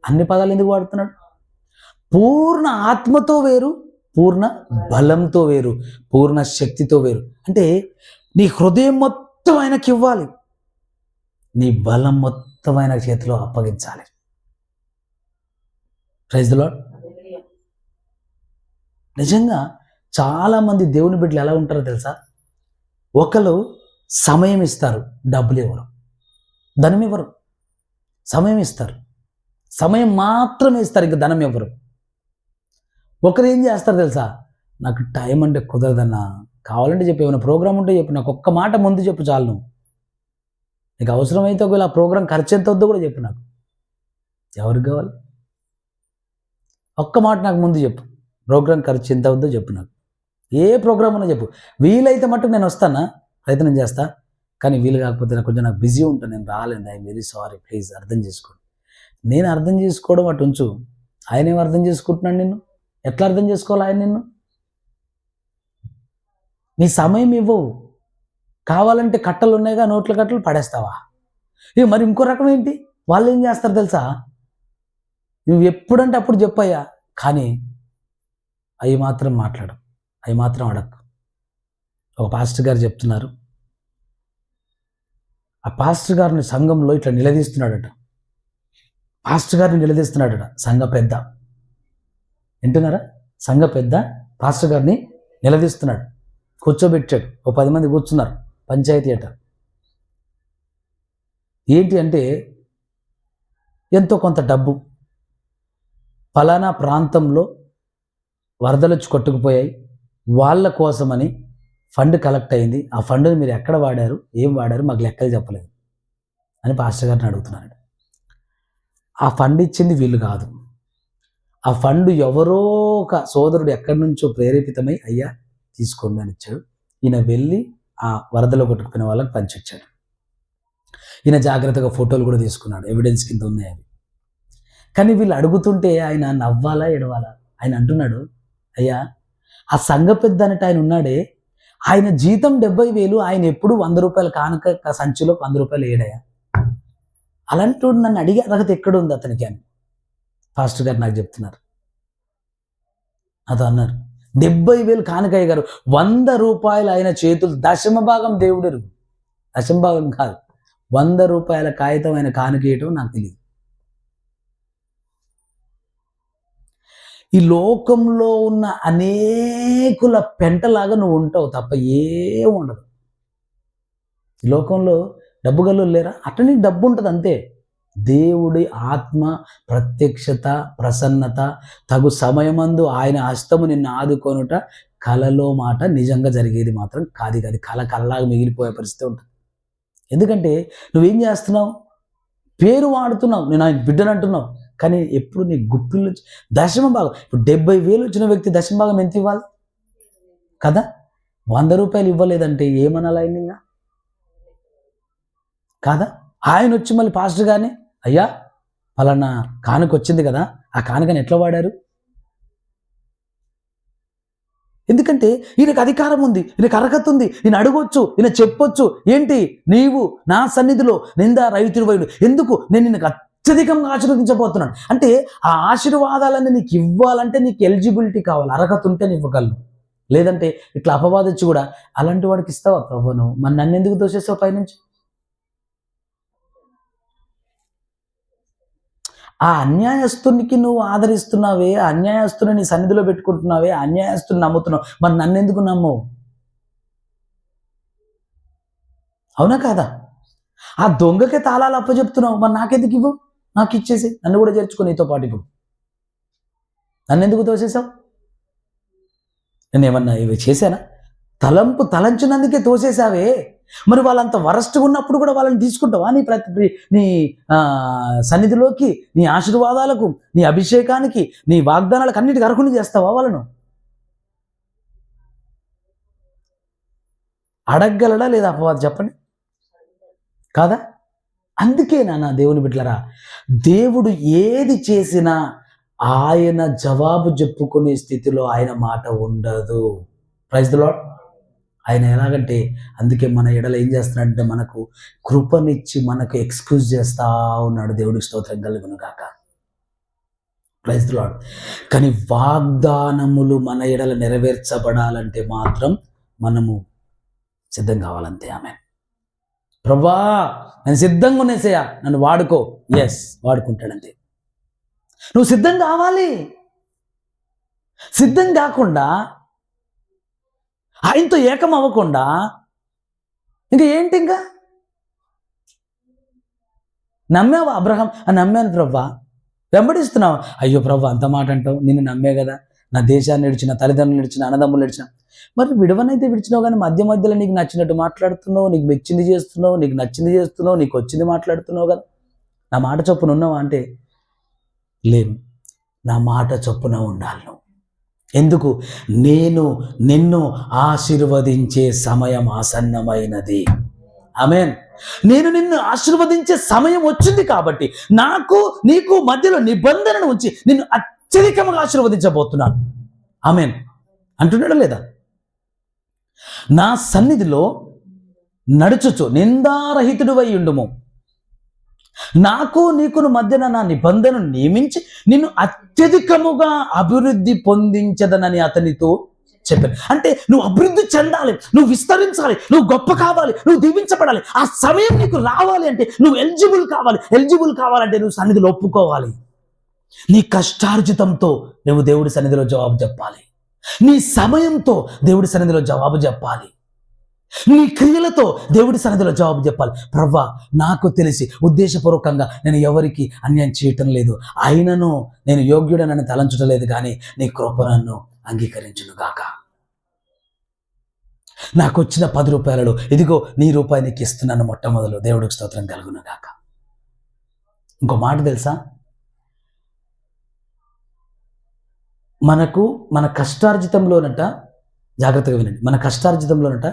అన్ని పదాలు ఎందుకు వాడుతున్నాడు? పూర్ణ ఆత్మతో వేరు, పూర్ణ బలంతో వేరు, పూర్ణ శక్తితో వేరు. అంటే నీ హృదయం మొత్తం ఆయనకి ఇవ్వాలి, నీ బలం మొత్తం ఆయన చేతిలో అప్పగించాలి. Praise the Lord. నిజంగా చాలామంది దేవుని బిడ్డలు ఎలా ఉంటారో తెలుసా? ఒకరు సమయం ఇస్తారు, డబ్బులు ఇవ్వరు, ధనం ఇవ్వరు. సమయం ఇస్తారు, సమయం మాత్రమే ఇస్తారు, ఇంకా ధనం ఇవ్వరు. ఒకరు ఏం చేస్తారు తెలుసా? నాకు టైం అంటే కుదరదన్నా, కావాలంటే చెప్పు, ఏమైనా ప్రోగ్రామ్ ఉంటే చెప్పు, నాకు ఒక్క మాట ముందు చెప్పు చాలు. నువ్వు నీకు అవసరమైతే ఒకవేళ ఆ ప్రోగ్రాం ఖర్చు ఎంత వద్దో కూడా చెప్పు. నాకు ఎవరికి కావాలి? ఒక్క మాట నాకు ముందు చెప్పు, ప్రోగ్రాం ఖర్చు ఎంత వద్దో చెప్పు. నాకు ఏ ప్రోగ్రామ్ ఉన్నా చెప్పు. వీలైతే మట్టుకు నేను వస్తానా, ప్రయత్నం చేస్తా. కానీ వీలు కాకపోతే నాకు బిజీ ఉంటాను, నేను రాలేను. ఐ వెరీ సారీ, ప్లీజ్ అర్థం చేసుకోండి. నేను అర్థం చేసుకోవడం అటు ఉంచు, ఆయన ఏం అర్థం చేసుకుంటున్నాడు నిన్ను? ఎట్లా అర్థం చేసుకోవాలి ఆయన నిన్ను? నీ సమయం ఇవ్వవు, కావాలంటే కట్టలు ఉన్నాయిగా, నోట్ల కట్టలు పడేస్తావా? ఇక మరి ఇంకో రకం ఏంటి? వాళ్ళు ఏం చేస్తారు తెలుసా? నువ్వు ఎప్పుడంటే అప్పుడు చెప్పయ్యా, కానీ అవి మాత్రం మాట్లాడు, అవి మాత్రం అడగకు. ఒక పాస్టర్ గారు చెప్తున్నారు, ఆ పాస్టర్ గారిని సంఘంలో ఇట్లా నిలదీస్తున్నాడట. పాస్టర్ గారిని నిలదీస్తున్నాడట సంఘ పెద్ద. వింటున్నారా? సంఘ పెద్ద పాస్టర్ గారిని నిలదీస్తున్నాడు. కూర్చోబెట్టాడు, ఓ 10 మంది కూర్చున్నారు, పంచాయతీ అట. ఏంటి అంటే, ఎంతో కొంత డబ్బు ఫలానా ప్రాంతంలో వరదలు వచ్చి కొట్టుకుపోయాయి, వాళ్ళ కోసమని ఫండ్ కలెక్ట్ అయింది. ఆ ఫండ్ని మీరు ఎక్కడ వాడారు, ఏం వాడారు, మాకు లెక్కలు చెప్పలేదు అని పాస్టర్ గారిని అడుగుతున్నాడు. ఆ ఫండ్ ఇచ్చింది వీళ్ళు కాదు, ఆ ఫండ్ ఎవరో ఒక సోదరుడు ఎక్కడి నుంచో ప్రేరేపితమై అయ్యా తీసుకోండి అని ఇచ్చాడు. ఈయన వెళ్ళి ఆ వరదలో కొట్టుకుపోయిన వాళ్ళకి పంచిచ్చాడు. ఈయన జాగ్రత్తగా ఫోటోలు కూడా తీసుకున్నాడు, ఎవిడెన్స్ కింద ఉన్నాయి అవి. కానీ వీళ్ళు అడుగుతుంటే ఆయన నవ్వాలా ఎడవాలా? ఆయన అంటున్నాడు, అయ్యా ఆ సంఘ పెద్ద అన్నట్టు ఆయన ఉన్నాడే, ఆయన జీతం 70,000, ఆయన ఎప్పుడు 100 రూపాయల కానుక సంచిలో 100 రూపాయలు వేయడయ్యా. అలాంటి వాడు నన్ను అడిగే అర్హత ఎక్కడుంది అతనికి అని పాస్టర్ గారు నాకు చెప్తున్నారు. అదో అన్నారు, 70,000 కానుకయ్య గారు, 100 రూపాయలు ఆయన చేతులు, దశమ భాగం దేవుడు, దశమ భాగం కాదు, 100 రూపాయల కాగితం ఆయన కానుకేయటం నాకు తెలియదు. ఈ లోకంలో ఉన్న అనేకుల పెంటలాగా నువ్వు ఉంటావు తప్ప ఏం ఉండదు. ఈ లోకంలో డబ్బు గల్లు లేరా, అట్లా నీకు డబ్బు ఉంటుంది అంతే. దేవుడి ఆత్మ ప్రత్యక్షత, ప్రసన్నత, తగు సమయమందు ఆయన హస్తము నిన్ను ఆదుకొనుట కలలో మాట నిజంగా జరిగేది మాత్రం కాదు. కళ్ళలాగా మిగిలిపోయే పరిస్థితి ఉంటుంది. ఎందుకంటే నువ్వేం చేస్తున్నావు, పేరు వాడుతున్నావు, నేను ఆయన బిడ్డను అంటున్నావు, కానీ ఎప్పుడు నీ గుప్పిల్లో దశమ భాగం. ఇప్పుడు 70,000 వచ్చిన వ్యక్తి దశమ భాగం ఎంత ఇవ్వాలి కదా? 100 రూపాయలు ఇవ్వలేదంటే ఏమనాలి ఆయన ఇంకా కాదా? ఆయన వచ్చి మళ్ళీ పాస్టర్ గారిని, అయ్యా పలానా కానుక వచ్చింది కదా, ఆ కానుకని ఎట్లా వాడారు? ఎందుకంటే ఈయనకు అధికారం ఉంది, ఈయనకు అర్హత ఉంది, ఈయన అడగొచ్చు, ఈయన చెప్పొచ్చు. ఏంటి, నీవు నా సన్నిధిలో నిందారహితుడివైన ఎందుకు నేను నిన్ను అత్యధికంగా ఆశీర్వదించబోతున్నాను అంటే, ఆ ఆశీర్వాదాలన్నీ నీకు ఇవ్వాలంటే నీకు ఎలిజిబిలిటీ కావాలి, అర్హత ఉంటే నేను ఇవ్వగలను. లేదంటే ఇట్లా అపవాదించి కూడా అలాంటి వాడికి ఇస్తావా ప్రభు నువ్వు? మరి నన్ను ఎందుకు దోషేస్తావు పైనుంచి? ఆ అన్యాయస్తునికి నువ్వు ఆదరిస్తున్నావే, ఆ అన్యాయస్తుని నీ సన్నిధిలో పెట్టుకుంటున్నావే, ఆ అన్యాయస్తుని నమ్ముతున్నావు, మరి నన్ను ఎందుకు నమ్మవు? అవునా కాదా? ఆ దొంగకే తాళాలు అప్పచెప్తున్నావు, మరి నాకెందుకు ఇవ్వు? నాకు ఇచ్చేసి నన్ను కూడా చేర్చుకో నీతో పాటు. ఇప్పుడు నన్ను ఎందుకు తోసేసావు? నేను ఏమన్నా ఇవి చేశానా? తలంచినందుకే తోసేసావే. మరి వాళ్ళంత వరస్ట్గా ఉన్నప్పుడు కూడా వాళ్ళని తీసుకుంటావా నీ సన్నిధిలోకి, నీ ఆశీర్వాదాలకు, నీ అభిషేకానికి, నీ వాగ్దానాలకు అన్నిటికీ అర్హుని చేస్తావా వాళ్ళను? అడగగలడా లేదా అపవాది చెప్పండి, కాదా? అందుకే నాన్న దేవుని బిడ్డలారా, దేవుడు ఏది చేసినా ఆయన జవాబు చెప్పుకునే స్థితిలో ఆయన మాట ఉండదు. Praise the lord. ఆయన ఎలాగంటే, అందుకే మన ఎడల ఏం చేస్తున్నాడంటే మనకు కృపనిచ్చి మనకు ఎక్స్క్యూజ్ చేస్తా ఉన్నాడు. దేవుడికి స్తోత్రం కలుగును గాక. Praise the lord. కానీ వాగ్దానములు మన ఎడల నెరవేర్చబడాలంటే మాత్రం మనము సిద్ధం కావాలంతే. ఆమె ప్రభా నేను సిద్ధంగా ఉన్నేసేయా, నన్ను వాడుకో. ఎస్, వాడుకుంటాడంతే. నువ్వు సిద్ధం కావాలి. సిద్ధం కాకుండా, ఆయనతో ఏకం అవ్వకుండా ఇంకా ఏంటి? ఇంకా నమ్మావా అబ్రహాం? నమ్మాను ప్రభా. వెంబడిస్తున్నావు, అయ్యో ప్రభా అంత మాట అంటావు, నిన్ను నమ్మే కదా, నా దేశాన్ని విడిచిన, తల్లిదండ్రులు విడిచిన, అన్నదమ్ములు విడిచిన. మరి విడవనైతే విడిచినావు, కానీ మధ్యలో నీకు నచ్చినట్టు మాట్లాడుతున్నావు, నీకు మెచ్చింది చేస్తున్నావు, నీకు నచ్చింది చేస్తున్నావు, నీకు వచ్చింది మాట్లాడుతున్నావు కదా. నా మాట చొప్పున ఉన్నావా అంటే లేను. నా మాట చొప్పున ఉండాలి నువ్వు. ఎందుకు? నేను నిన్ను ఆశీర్వదించే సమయం ఆసన్నమైనది. ఆమేన్. నేను నిన్ను ఆశీర్వదించే సమయం వచ్చింది కాబట్టి నాకు నీకు మధ్యలో నిబంధనను ఉంచి నిన్ను అత్యధికంగా ఆశీర్వదించబోతున్నాను. ఆమేన్ అంటున్నాడా లేదా? నా సన్నిధిలో నడుచుచు నిందారహితుడివై ఉండుము, నాకు నీకును మధ్యన నా నిబంధనను నియమించి నిన్ను అత్యధికముగా అభివృద్ధి పొందించదనని అతనితో చెప్పాను. అంటే నువ్వు అభివృద్ధి చెందాలి, నువ్వు విస్తరించాలి, నువ్వు గొప్ప కావాలి, నువ్వు దీవించబడాలి. ఆ సమయం నీకు రావాలి అంటే నువ్వు ఎలిజిబుల్ కావాలి. ఎలిజిబుల్ కావాలంటే నువ్వు సన్నిధిలో ఒప్పుకోవాలి. నీ కష్టార్జితంతో నువ్వు దేవుడి సన్నిధిలో జవాబు చెప్పాలి. నీ సమయంతో దేవుడి సన్నిధిలో జవాబు చెప్పాలి. నీ క్రియలతో దేవుడి సన్నిధిలో జవాబు చెప్పాలి. ప్రవ్వా నాకు తెలిసి ఉద్దేశపూర్వకంగా నేను ఎవరికి అన్యాయం చేయటం లేదు, అయినను నేను యోగ్యుడనని తలంచడం లేదు, కానీ నీ కృప నన్ను అంగీకరించును గాక. నాకు వచ్చిన 10 రూపాయలలో ఇదిగో నీ రూపాయి నీకు ఇస్తున్నాను మొట్టమొదలు. దేవుడికి స్తోత్రం కలుగును గాక. ఇంకో మాట తెలుసా? మనకు మన కష్టార్జితంలోనట, జాగ్రత్తగా వినండి, మన కష్టార్జితంలోనట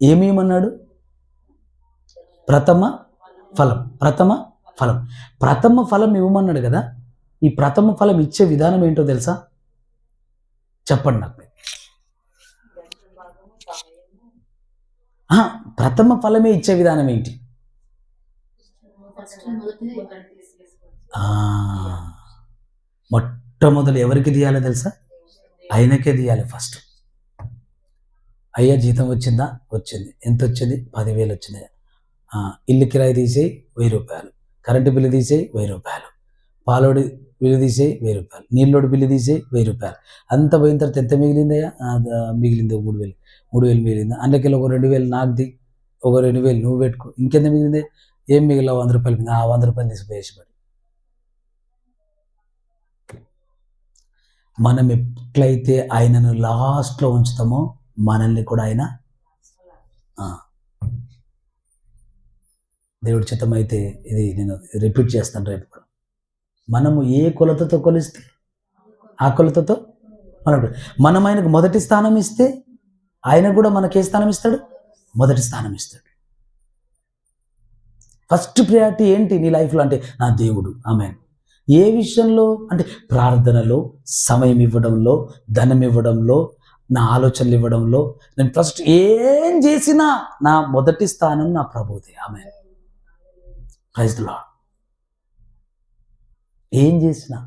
ఏమేమన్నాడు? ప్రథమ ఫలం. ప్రథమ ఫలం. ప్రథమ ఫలం ఇవ్వమన్నాడు కదా. ఈ ప్రథమ ఫలం ఇచ్చే విధానం ఏంటో తెలుసా? చెప్పండి నాకు. ప్రథమ ఫలమే ఇచ్చే విధానం ఏంటి? మొట్టమొదలు ఎవరికి తీయాలో తెలుసా? ఆయనకే తీయాలి ఫస్ట్. అయ్యా జీతం వచ్చిందా? వచ్చింది. ఎంత వచ్చింది? 10,000 వచ్చింది. ఇల్లు కిరాయి తీసేయి 1000 రూపాయలు, కరెంటు బిల్లు తీసేయి 1000 రూపాయలు, పాలోడి బిల్లు తీసేయి 1000 రూపాయలు, నీళ్ళోడి బిల్లు తీసేయి 1000 రూపాయలు. అంత పోయిన తర్వాత ఎంత మిగిలిందయ్యా? మిగిలింది 3,000 మిగిలింది. అందులోకి ఒక 2,000 నాకు ది, ఒక 2,000 నువ్వు పెట్టుకో. ఇంకెంత మిగిలింది? ఏం మిగిలిన 100 రూపాయలు మిగిలింది. 100 రూపాయలు తీసిపోయేసి పడి. మనం ఎట్లయితే ఆయనను లాస్ట్లో ఉంచుతామో మనల్ని కూడా ఆయన దేవుడి చిత్తమైతే, ఇది నేను రిపీట్ చేస్తాను రేపు కూడా, మనము ఏ కొలతతో కొలిస్తే ఆ కొలతతో మనం ఆయనకు మొదటి స్థానం ఇస్తే ఆయన కూడా మనకి ఏ స్థానం ఇస్తాడు? మొదటి స్థానం ఇస్తాడు. ఫస్ట్ ప్రయారిటీ ఏంటి నీ లైఫ్లో అంటే నా దేవుడు. ఆమేన్. ఏ విషయంలో అంటే ప్రార్థనలో, సమయం ఇవ్వడంలో, ధనం ఇవ్వడంలో, నా ఆలోచనలు ఇవ్వడంలో, నేను ఫస్ట్ ఏం చేసినా నా మొదటి స్థానం నా ప్రభుదే. ఆమేన్. Praise the Lord. ఏం చేసినా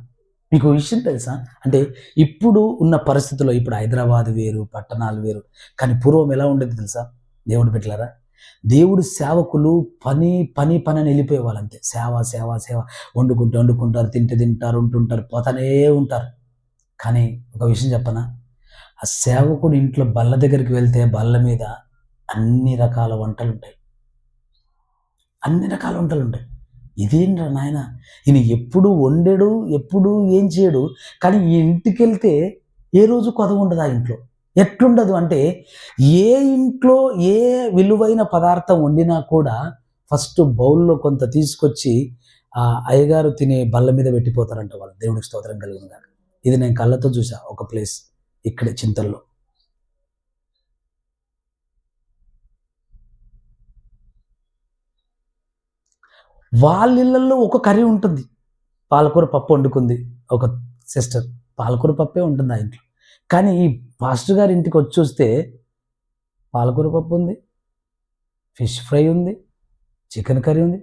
మీకు విషయం తెలుసా? అంటే ఇప్పుడు ఉన్న పరిస్థితుల్లో, ఇప్పుడు హైదరాబాద్ వేరు, పట్టణాలు వేరు, కానీ పూర్వం ఎలా ఉండేది తెలుసా? దేవుడు పెట్టారా, దేవుడి సేవకులు పని పని పని అని వెళ్ళిపోయేవాళ్ళు అంతే. సేవ సేవ సేవ, వండుకుంటారు, తింటారు, ఉంటుంటారు, పోతానే ఉంటారు. కానీ ఒక విషయం చెప్పనా, ఆ సేవకుడు ఇంట్లో బల్ల దగ్గరికి వెళ్తే బల్ల మీద అన్ని రకాల వంటలు ఉంటాయి. ఇదేంట్రా నాయన, ఈయన ఎప్పుడు వండాడు, ఎప్పుడు ఏం చేయడు, కానీ ఈ ఇంటికి వెళ్తే ఏ రోజు కొదవ ఉండదు. ఆ ఇంట్లో ఎట్లుండదు అంటే, ఏ ఇంట్లో ఏ విలువైన పదార్థం వండినా కూడా ఫస్ట్ బౌల్లో కొంత తీసుకొచ్చి ఆ అయ్యగారు తినే బల్ల మీద పెట్టిపోతారంట వాళ్ళు. దేవుడికి స్తోత్రం కలుగును గాక. ఇది నేను కళ్ళతో చూసా ఒక ప్లేస్ ఇక్కడే చింతల్లో. వాళ్ళ ఇళ్ళల్లో ఒక కర్రీ ఉంటుంది. పాలకూర పప్పు వండుకుంది ఒక సిస్టర్, పాలకూర పప్పే ఉంటుంది ఆ ఇంట్లో. కానీ ఈ పాస్టర్ గారి ఇంటికి వచ్చి చూస్తే పాలకూర పప్పు ఉంది, ఫిష్ ఫ్రై ఉంది, చికెన్ కర్రీ ఉంది.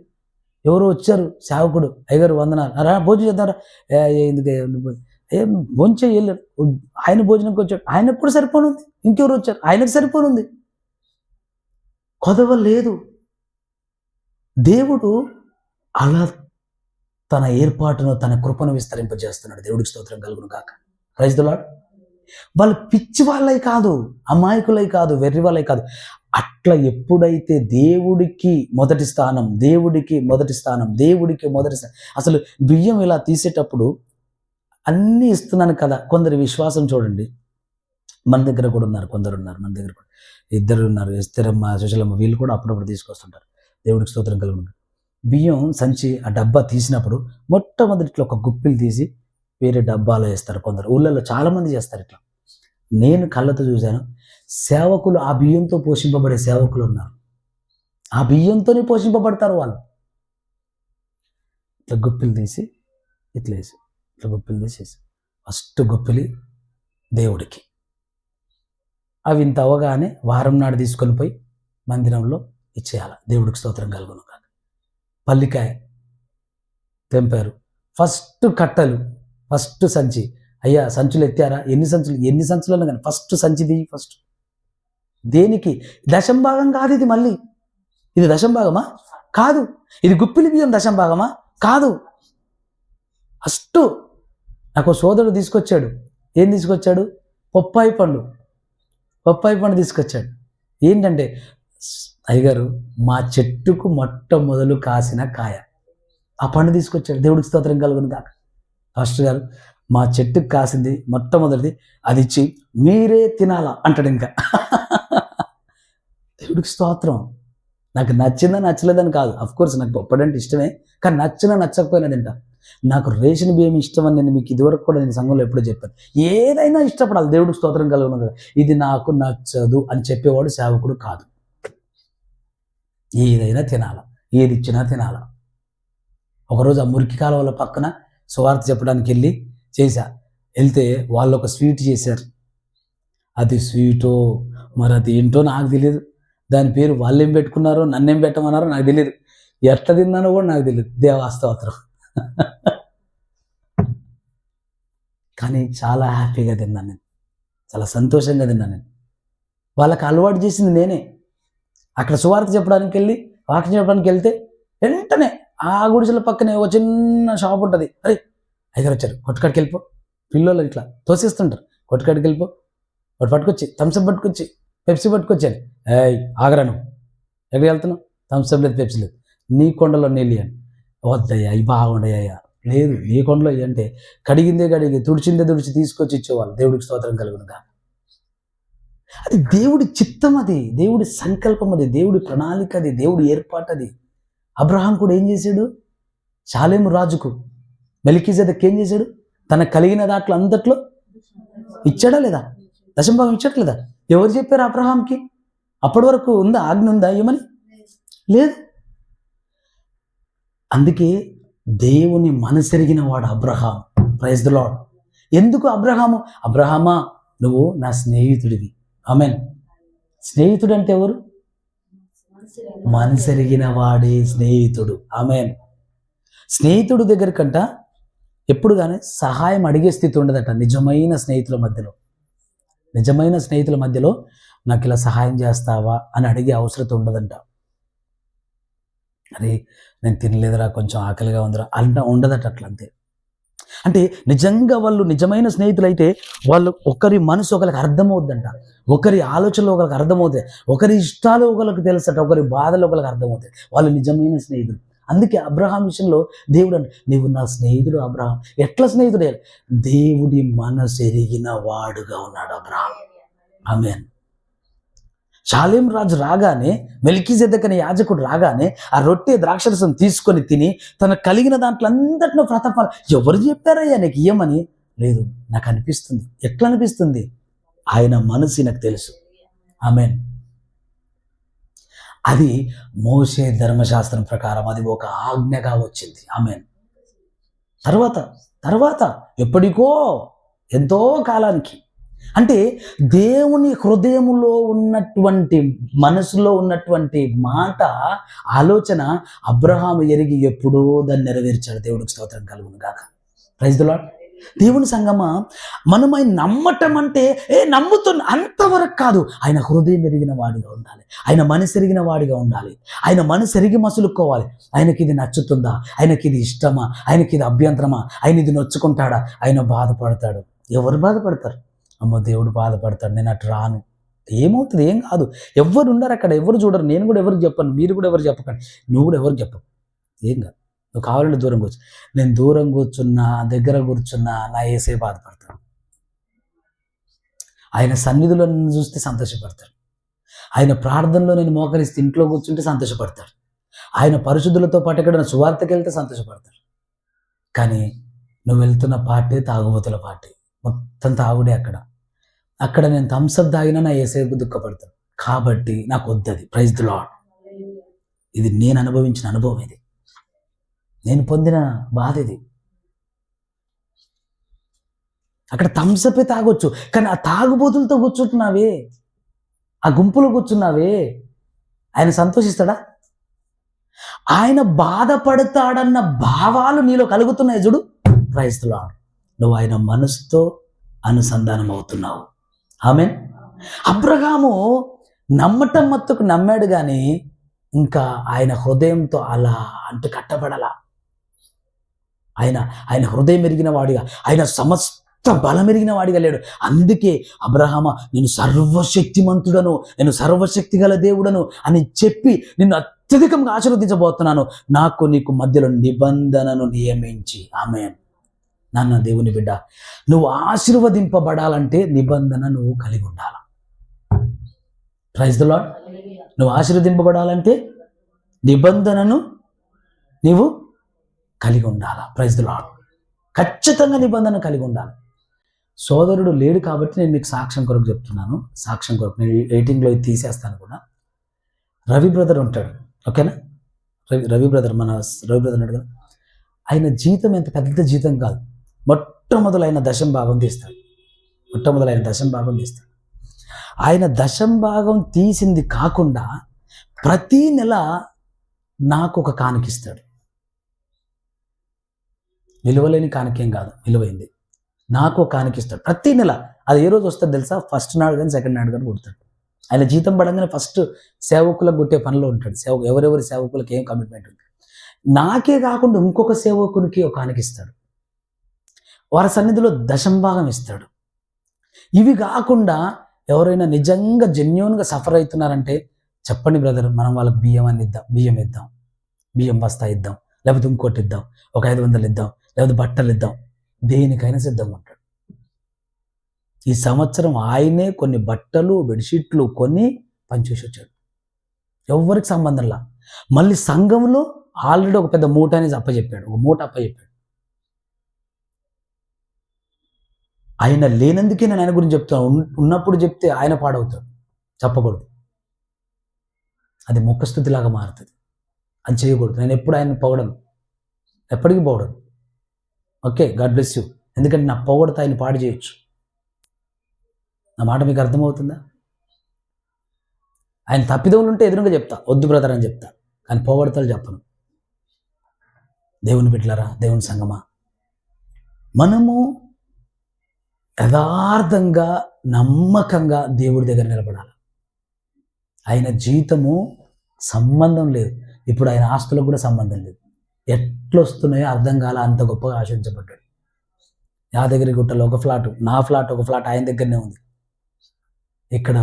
ఎవరో వచ్చారు, సేవకుడు, అయ్యగారు వందనాలు, రా భోజనం చేద్దారా, ఎందుకు ఏం భోంచే వెళ్ళాడు. ఆయన భోజనంకి వచ్చాడు, ఆయనకు కూడా సరిపోనుంది. ఇంకెవరు వచ్చారు, ఆయనకు సరిపోనుంది. కొదవ లేదు. దేవుడు అలా తన ఏర్పాటును, తన కృపను విస్తరింపజేస్తున్నాడు. దేవుడికి స్తోత్రం కలుగును గాక. Praise the lord. వాళ్ళు పిచ్చి వాళ్ళై కాదు, అమాయకులై కాదు, వెర్రి వాళ్ళై కాదు. అట్లా ఎప్పుడైతే దేవుడికి మొదటి స్థానం, అసలు బియ్యం ఇలా తీసేటప్పుడు అన్నీ ఇస్తున్నాను కదా. కొందరి విశ్వాసం చూడండి, మన దగ్గర కూడా ఉన్నారు, కొందరు ఉన్నారు, మన దగ్గర కూడా ఇద్దరు ఉన్నారు, ఎస్తేరమ్మ, సుశలమ్మ, వీళ్ళు కూడా అప్పుడప్పుడు తీసుకొస్తుంటారు. దేవుడికి స్తోత్రం కలుగును. బియ్యం సంచి ఆ డబ్బా తీసినప్పుడు మొట్టమొదటిలో ఒక గుప్పిలు తీసి వేరే డబ్బాలో వేస్తారు. కొందరు ఊళ్ళల్లో చాలామంది చేస్తారు ఇట్లా. నేను కళ్ళతో చూశాను. సేవకులు ఆ బియ్యంతో పోషింపబడే సేవకులు ఉన్నారు. ఆ బియ్యంతోనే పోషింపబడతారు వాళ్ళు. ఇట్లా గుప్పిలు తీసి ఇట్లా వేసి, ఇట్లా గుప్పిలు తీసేసి ఫస్ట్ గుప్పిలి దేవుడికి. అవి ఇంత అవగానే వారం నాడు తీసుకొని పోయి మందిరంలో ఇచ్చేయాలి. దేవుడికి స్తోత్రం కలుగును కాక. పల్లికాయ తెంపారు, ఫస్ట్ కట్టలు, ఫస్ట్ సంచి. అయ్యా సంచులు ఎత్తారా? ఎన్ని సంచులు కానీ ఫస్ట్ సంచి దిగి. ఫస్ట్ దేనికి? దశంభాగం కాదు ఇది. మళ్ళీ ఇది దశంభాగమా? కాదు. ఇది గుప్పిలి బియ్యం దశంభాగమా? కాదు. ఫస్ట్ నాకు సోదరుడు తీసుకొచ్చాడు. ఏం తీసుకొచ్చాడు? పప్పాయి పండు తీసుకొచ్చాడు. ఏంటంటే, అయ్యగారు మా చెట్టుకు మొట్టమొదలు కాసిన కాయ, ఆ పండు తీసుకొచ్చాడు. దేవుడికి స్తోత్రం కలుగును కాక. పాస్టర్ గారు మా చెట్టుకు కాసింది మొట్టమొదటిది, అది ఇచ్చి మీరే తినాలా అంటాడు. ఇంకా దేవుడికి స్తోత్రం. నాకు నచ్చిందా నచ్చలేదని కాదు, అఫ్కోర్స్ నాకు పప్పడంటే ఇష్టమే, కానీ నచ్చకపోయినా తింటా. నాకు రేషన్ బియ్యం ఇష్టం అని నేను మీకు ఇదివరకు కూడా నేను సంఘంలో ఎప్పుడో చెప్పాను. ఏదైనా ఇష్టపడాలి, దేవుడికి స్తోత్రం కలుగును కదా. ఇది నాకు నచ్చదు అని చెప్పేవాడు సేవకుడు కాదు. ఏదైనా తినాలా, ఏది ఇచ్చినా తినాలా. ఒకరోజు ఆ మురికి కాలువల పక్కన సువార్త చెప్పడానికి వెళ్తే వాళ్ళు ఒక స్వీట్ చేశారు. అది స్వీటో మరి అది ఏంటో నాకు తెలియదు. దాని పేరు వాళ్ళేం పెట్టుకున్నారో నన్నేం పెట్టమన్నారో నాకు తెలియదు. ఎట్లా తిన్నానో కూడా నాకు తెలియదు. దేవాస్తోత్రం. కానీ చాలా హ్యాపీగా తిన్నాను నేను, చాలా సంతోషంగా తిన్నాను నేను. వాళ్ళకి అలవాటు చేసింది నేనే. అక్కడ సువార్త చెప్పడానికి వెళ్ళి వాక్యం చెప్పడానికి వెళ్తే వెంటనే ఆ గుడిసెల పక్కనే ఒక చిన్న షాప్ ఉంటుంది. అరే అయ్యగారు వచ్చారు, కొట్టుకాడికి వెళ్ళిపో. పిల్లలు ఇట్లా తోసేస్తుంటారు, కొట్టుకాడికి వెళ్ళిపో, వాడు పట్టుకొచ్చి థమ్స్అప్ పట్టుకొచ్చి పెప్సీ పట్టుకొచ్చాను. ఏయ్ ఆగరా, నువ్వు ఎక్కడికి వెళ్తున్నావు? థమ్స్అప్ లేదు, పెప్సీ లేదు, నీ కొండలో నీళ్ళు ఇవ్వండి. వద్దయ్యా ఇవి బాగుండయ్యా. లేదు, నీ కొండలో ఇవ్వంటే కడిగిందే కడిగి తుడిచిందే తుడిచి తీసుకొచ్చి ఇచ్చేవాళ్ళు. దేవుడికి స్తోత్రం కలుగునుగా. అది దేవుడి చిత్తం, అది దేవుడి సంకల్పం, అది దేవుడి ప్రణాళిక, అది దేవుడి ఏర్పాటు. అది అబ్రహాం కూడా ఏం చేశాడు? షాలేము రాజుకు మెల్కీజెదెకు ఏం చేశాడు? తనకు కలిగిన దాంట్లో అంతట్లో ఇచ్చాడా లేదా? దశంభాగం ఇచ్చాడు లేదా? ఎవరు చెప్పారు అబ్రహాంకి? అప్పటి వరకు ఉందా ఆజ్ఞ? ఉందా ఏమని? లేదు. అందుకే దేవుని మనసెరిగిన వాడు అబ్రహాం. Praise the lord. ఎందుకు అబ్రహాము? అబ్రహామా నువ్వు నా స్నేహితుడివి. ఆమెన్. స్నేహితుడు అంటే ఎవరు? మనసెరిగిన వాడే స్నేహితుడు. ఆమెన్. స్నేహితుడు దగ్గర కంట ఎప్పుడు కానీ సహాయం అడిగే స్థితి ఉండదట. నిజమైన స్నేహితుల మధ్యలో, నిజమైన స్నేహితుల మధ్యలో నాకు ఇలా సహాయం చేస్తావా అని అడిగే అవసరం ఉండదంట. అరే నేను తినలేదురా, కొంచెం ఆకలిగా ఉందిరా అంట ఉండదట. అట్లా అంతే. అంటే నిజంగా వాళ్ళు నిజమైన స్నేహితులు అయితే వాళ్ళు ఒకరి మనసు ఒకరికి అర్థమవుద్దంట, ఒకరి ఆలోచనలు ఒకరికి అర్థమవుతాయి, ఒకరి ఇష్టాలు ఒకరికి తెలుసట, ఒకరి బాధలు ఒకరికి అర్థమవుతాయి. వాళ్ళు నిజమైన స్నేహితులు. అందుకే అబ్రహాం విషయంలో దేవుడు అంటే నీవు నా స్నేహితుడు అబ్రహాం. ఎట్లా స్నేహితుడే? దేవుడి మనసు ఎరిగిన వాడుగా ఉన్నాడు అబ్రహాం. ఆమేన్. షాలేం రాజు రాగానే, మెల్కీజెదెకు అనే యాజకుడు రాగానే ఆ రొట్టె ద్రాక్షరసం తీసుకొని తిని తన కలిగిన దాంట్లో అందరిలో ప్రతాపాలు. ఎవరు చెప్పారయ్యా నీకు ఇయ్యమని? లేదు, నాకు అనిపిస్తుంది. ఎట్లా అనిపిస్తుంది? ఆయన మనసు నాకు తెలుసు. ఆమేన్. అది మోషే ధర్మశాస్త్రం ప్రకారం అది ఒక ఆజ్ఞగా వచ్చింది. ఆమేన్. తర్వాత ఎప్పటికో ఎంతో కాలానికి, అంటే దేవుని హృదయములో ఉన్నటువంటి మనసులో ఉన్నటువంటి మాట ఆలోచన అబ్రహాము ఎరిగి ఎప్పుడో దాన్ని నెరవేర్చాడు. దేవుడికి స్తోత్రం కలుగును గాక. Praise the lord. దేవుని సంగమా, మనం ఆయన నమ్మటం అంటే నమ్ముతున్న అంతవరకు కాదు. ఆయన హృదయం ఎరిగిన వాడిగా ఉండాలి, ఆయన మనసు ఎరిగిన వాడిగా ఉండాలి, ఆయన మనసు ఎరిగి మసులుకోవాలి. ఆయనకి ఇది నచ్చుతుందా, ఆయనకి ఇది ఇష్టమా, ఆయనకి ఇది అభ్యంతరమా, ఆయన ఇది నొచ్చుకుంటాడా, ఆయన బాధపడతాడు. ఎవరు బాధపడతారు? అమ్మో దేవుడు బాధపడతాడు, నేను అటు రాను. ఏమవుతుంది? ఏం కాదు. ఎవరు ఉండరు అక్కడ, ఎవరు చూడరు. నేను కూడా ఎవరికి చెప్పను, మీరు కూడా ఎవరు చెప్పకండి, నువ్వు కూడా ఎవరికి చెప్పవు. ఏం కాదు. నువ్వు కావాలంటే దూరం కూర్చో. నేను దూరం కూర్చున్నా, దగ్గర కూర్చున్నా నా యేసే బాధపడతాడు. ఆయన సన్నిధిలో నన్ను చూస్తే సంతోషపడతాడు. ఆయన ప్రార్థనలో నేను మోకరిస్తే ఇంట్లో కూర్చుంటే సంతోషపడతాడు. ఆయన పరిశుద్ధులతో పాటు ఎక్కడ సువార్తకి వెళ్తే సంతోషపడతాడు. కానీ నువ్వు వెళ్తున్న పార్టీ తాగుబోతుల పార్టీ, మొత్తం తాగుడే. అక్కడ నేను థమ్స్అప్ తాగినా నా యేసేకు దుఃఖపడతాను. కాబట్టి నాకు వద్దది. Praise the lord. ఇది నేను అనుభవించిన అనుభవం, ఇది నేను పొందిన బాధ. ఇది అక్కడ థమ్స్అపే తాగొచ్చు, కానీ ఆ తాగుబోతులతో కూర్చుంటున్నావే, ఆ గుంపులో కూర్చున్నావే, ఆయన సంతోషిస్తాడా? ఆయన బాధపడతాడన్న భావాలు నీలో కలుగుతున్నాయి చూడు. Praise the lord. నువ్వు ఆయన మనసుతో అనుసంధానం అవుతున్నావు. ఆమేన్. అబ్రహాము నమ్మటం మత్తుకు నమ్మాడు, కానీ ఇంకా ఆయన హృదయంతో అలా అంటు కట్టబడాల. ఆయన హృదయం ఎరిగిన వాడిగా, ఆయన సమస్త బలం ఎరిగిన వాడిగా లేడు. అందుకే అబ్రహామా నేను సర్వశక్తిమంతుడను, నేను సర్వశక్తి గల దేవుడను అని చెప్పి నిన్ను అత్యధికంగా ఆశీర్వదించబోతున్నాను, నాకు నీకు మధ్యలో నిబంధనను నియమించి. ఆమేన్. నాన్న దేవుని బిడ్డ, నువ్వు ఆశీర్వదింపబడాలంటే నిబంధన నువ్వు కలిగి ఉండాలి. Praise the lord. నువ్వు ఆశీర్వదింపబడాలంటే నిబంధనను నీవు కలిగి ఉండాలి. Praise the lord. ఖచ్చితంగా నిబంధన కలిగి ఉండాలి. సోదరుడు లేడు కాబట్టి నేను మీకు సాక్ష్యం కొరకు చెప్తున్నాను. సాక్ష్యం కొరకు నేను ఎడిటింగ్లో తీసేస్తాను కూడా. రవి బ్రదర్ ఉంటాడు, ఓకేనా? రవి బ్రదర్, మన రవి బ్రదర్ ఉన్నాడు కదా, ఆయన జీతం ఎంత పెద్ద జీతం కాదు. మొట్టమొదలైన దశం భాగం తీస్తాడు. ఆయన దశంభాగం తీసింది కాకుండా ప్రతి నెల నాకు ఒక కానుకిస్తాడు. విలువలేని కానుకేం కాదు, విలువైంది. నాకు ఒక కానుకిస్తాడు ప్రతి నెల. అది ఏ రోజు వస్తుంది తెలుసా? ఫస్ట్ నాడు కానీ సెకండ్ నాడు కానీ కొడతాడు. ఆయన జీతం పడంగానే ఫస్ట్ సేవకులకు కొట్టే పనిలో ఉంటాడు. ఎవరెవరి సేవకులకు ఏం కమిట్మెంట్ ఉంది. నాకే కాకుండా ఇంకొక సేవకునికి ఒక కానుకిస్తాడు. వారి సన్నిధిలో దశంభాగం ఇస్తాడు. ఇవి కాకుండా ఎవరైనా నిజంగా జెన్యూన్గా సఫర్ అవుతున్నారంటే చెప్పండి బ్రదర్, మనం వాళ్ళకి బియ్యం ఇద్దాం, బియ్యం బస్తా ఇద్దాం, లేకపోతే ఇంకోటి ఇద్దాం, ఒక 500 ఇద్దాం, లేకపోతే బట్టలు ఇద్దాం, దేనికైనా సిద్ధంగా ఉంటాడు. ఈ సంవత్సరం ఆయనే కొన్ని బట్టలు బెడ్షీట్లు కొని పనిచేసి వచ్చాడు. ఎవరికి సంబంధంలా. మళ్ళీ సంఘంలో ఆల్రెడీ ఒక పెద్ద మూట అనేది అప్పచెప్పాడు. ఒక మూట అప్పచెప్పాడు. ఆయన లేనందుకే నేను ఆయన గురించి చెప్తాను. ఉన్నప్పుడు చెప్తే ఆయన పాడవుతాడు, చెప్పకూడదు. అది ముఖస్థుతిలాగా మారుతుంది. అది చేయకూడదు. నేను ఎప్పుడు ఆయన పొగడను, ఎప్పటికీ పొగడను. Okay, God bless you. ఎందుకంటే నా పొగడత ఆయన పాడు చేయొచ్చు. నా మాట మీకు అర్థమవుతుందా? ఆయన తప్పిదవులు ఉంటే ఎదురుగా చెప్తా, వద్దు బ్రదర్ అని చెప్తా, కానీ పొగడతలు చెప్పను. దేవుని బిడ్డలారా, దేవుని సంగమా, మనము యథార్థంగా నమ్మకంగా దేవుడి దగ్గర నిలబడాలి. ఆయన జీతము సంబంధం లేదు. ఇప్పుడు ఆయన ఆస్తులకు కూడా సంబంధం లేదు. ఎట్లొస్తున్నాయో అర్థం కాల, అంత గొప్పగా ఆశించబడ్డాడు. యాదగిరి గుట్టలో ఒక ఫ్లాటు, నా ఫ్లాట్ ఒక ఫ్లాట్ ఆయన దగ్గరనే ఉంది. ఇక్కడ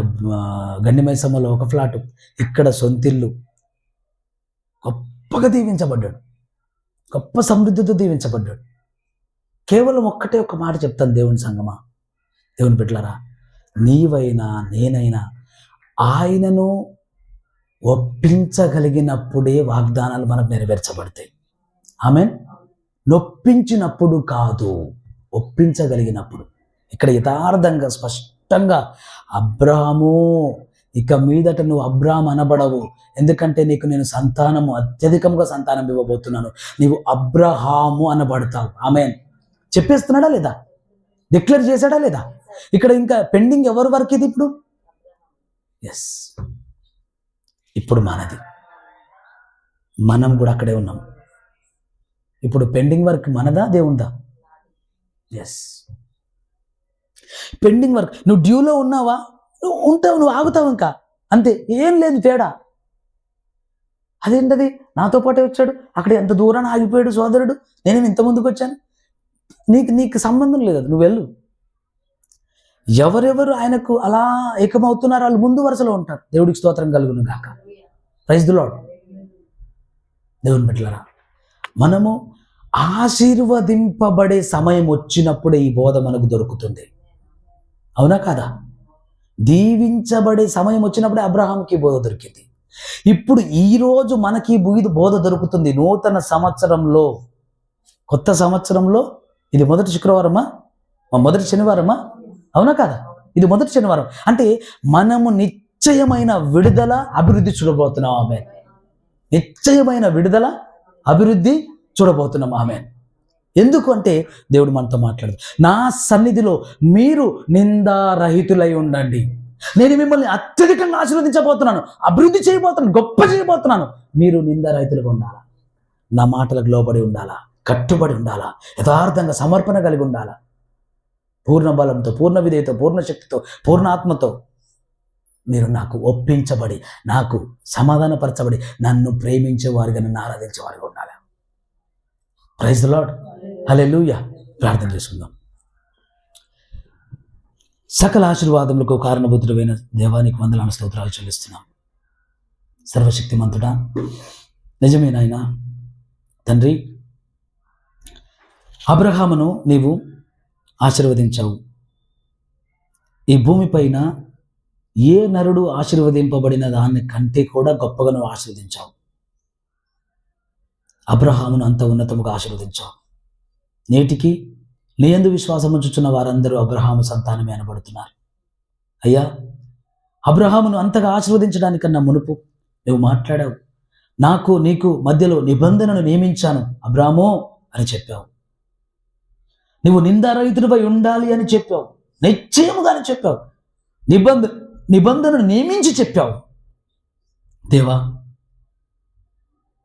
గండిమైసమ్మలో ఒక ఫ్లాటు, ఇక్కడ సొంతిల్లు. గొప్పగా దీవించబడ్డాడు, గొప్ప సమృద్ధితో దీవించబడ్డాడు. కేవలం ఒక్కటే ఒక మాట చెప్తాను దేవుని సంగమా, దేవుని బిడ్డలారా, నీవైనా నేనైనా ఆయనను ఒప్పించగలిగినప్పుడే వాగ్దానాలు మనకు నెరవేర్చబడతాయి. ఆమేన్. నొప్పించినప్పుడు కాదు, ఒప్పించగలిగినప్పుడు. ఇక్కడ యథార్థంగా స్పష్టంగా అబ్రాహాము, ఇక మీదట నువ్వు అబ్రాహాము అనబడవు, ఎందుకంటే నీకు నేను సంతానము, అత్యధికంగా సంతానం ఇవ్వబోతున్నాను, నీవు అబ్రహాము అనబడతావు. ఆమేన్. చెప్పేస్తున్నాడా లేదా? డిక్లేర్ చేశాడా లేదా? ఇక్కడ ఇంకా పెండింగ్ ఎవరి వరకు ఇది ఇప్పుడు? ఎస్, ఇప్పుడు మనది. మనం కూడా అక్కడే ఉన్నాం. ఇప్పుడు పెండింగ్ వర్క్ మనదా దేవుందా? Yes, pending work. నువ్వు డ్యూలో ఉన్నావా? నువ్వు ఉంటావు, నువ్వు ఆగుతావు, ఇంకా అంతే, ఏం లేదు తేడా. అదేంటది? నాతో పాటే వచ్చాడు, అక్కడ ఎంత దూరాన్ని ఆగిపోయాడు సోదరుడు, నేనేమి ఇంత ముందుకు వచ్చాను. నీకు సంబంధం లేదు, అది నువ్వు వెళ్ళు. ఎవరెవరు ఆయనకు అలా ఏకమవుతున్నారో వాళ్ళు ముందు వరుసలో ఉంటారు. దేవుడికి స్తోత్రం కలుగును గాక. Praise the lord. దేవుని బిడ్డలారా, మనము ఆశీర్వదింపబడే సమయం వచ్చినప్పుడే ఈ బోధ మనకు దొరుకుతుంది. అవునా కాదా? దీవించబడే సమయం వచ్చినప్పుడే అబ్రహాంకి బోధ దొరికింది. ఇప్పుడు ఈరోజు మనకి బోధ దొరుకుతుంది. నూతన సంవత్సరంలో, కొత్త సంవత్సరంలో. ఇది మొదటి శుక్రవారమా, మొదటి శనివారమా? అవునా కాదా? ఇది మొదటి శనివారం. అంటే మనము నిశ్చయమైన విడుదల, అభివృద్ధి చూడబోతున్నాం. ఆమె నిశ్చయమైన విడుదల, అభివృద్ధి చూడబోతున్నాం. ఆమె ఎందుకు అంటే దేవుడు మనతో మాట్లాడదు. నా సన్నిధిలో మీరు నిందారహితులై ఉండండి. నేను మిమ్మల్ని అత్యధికంగా ఆశీర్వదించబోతున్నాను, అభివృద్ధి చేయబోతున్నాను, గొప్ప చేయబోతున్నాను. మీరు నిందారహితులుగా ఉండాలా, నా మాటలకు లోబడి ఉండాలా, కట్టుబడి ఉండాలా, యథార్థంగా సమర్పణ కలిగి ఉండాలా, పూర్ణ బలంతో, పూర్ణ విధేయతో, పూర్ణ శక్తితో, పూర్ణ ఆత్మతో మీరు నాకు ఒప్పించబడి, నాకు సమాధానపరచబడి, నన్ను ప్రేమించేవారుగా, నన్ను ఆరాధించేవారుగా ఉండాలి. Praise the Lord. హల్లెలూయా. ప్రార్థన చేసుకుందాం. సకల ఆశీర్వాదములకు కారణభూతుడైన దేవానికి వందనాలు, స్తోత్రాలు చెల్లిస్తున్నాం. సర్వశక్తిమంతుడా, నిజమే నాయనా తండ్రి, అబ్రహామును నీవు ఆశీర్వదించావు. ఈ భూమిపైన ఏ నరుడు ఆశీర్వదింపబడిన దాన్ని కంటే కూడా గొప్పగా నువ్వు ఆశీర్వదించావు. అబ్రహామును అంత ఉన్నతముగా ఆశీర్వదించావు. నేటికి నీ యందు విశ్వాసం ఉంచుచున్న వారందరూ అబ్రహాము సంతానమే అనబడుతున్నారు. అయ్యా, అబ్రహామును అంతగా ఆశీర్వదించడానికన్నా మునుపు నువ్వు మాట్లాడావు. నాకు నీకు మధ్యలో నిబంధనను నియమించాను అబ్రాహాము అని చెప్పావు. నువ్వు నిందారహితుడిపై ఉండాలి అని చెప్పావు, నిశ్చయముగా అని చెప్పావు. నిబంధనను నియమించి చెప్పావు దేవా.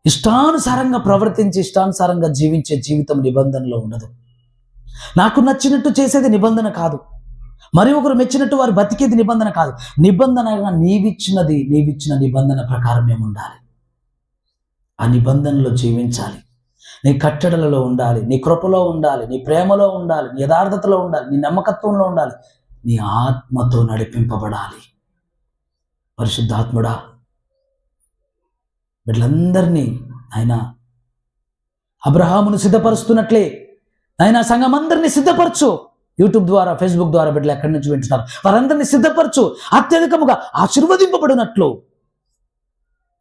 ఇష్టానుసారంగా ప్రవర్తించి ఇష్టానుసారంగా జీవించే జీవితం నిబంధనలో ఉండదు. నాకు నచ్చినట్టు చేసేది నిబంధన కాదు, మరి ఒకరు మెచ్చినట్టు వారు బతికేది నిబంధన కాదు. నిబంధనగా నీవిచ్చిన నిబంధన ప్రకారం మేము ఉండాలి. ఆ నిబంధనలో జీవించాలి. నీ కట్టడలలో ఉండాలి, నీ కృపలో ఉండాలి, నీ ప్రేమలో ఉండాలి, నీ యథార్థతలో ఉండాలి, నీ నమ్మకత్వంలో ఉండాలి, నీ ఆత్మతో నడిపింపబడాలి. పరిశుద్ధాత్ముడా, వీళ్ళందరినీ ఆయన అబ్రహామును సిద్ధపరుస్తున్నట్లే ఆయన సంఘం అందరినీ సిద్ధపరచు. యూట్యూబ్ ద్వారా, ఫేస్బుక్ ద్వారా బిడ్డలు ఎక్కడి నుంచి వింటున్నారు వారందరినీ సిద్ధపరచు. అత్యధికముగా ఆశీర్వదింపబడినట్లు,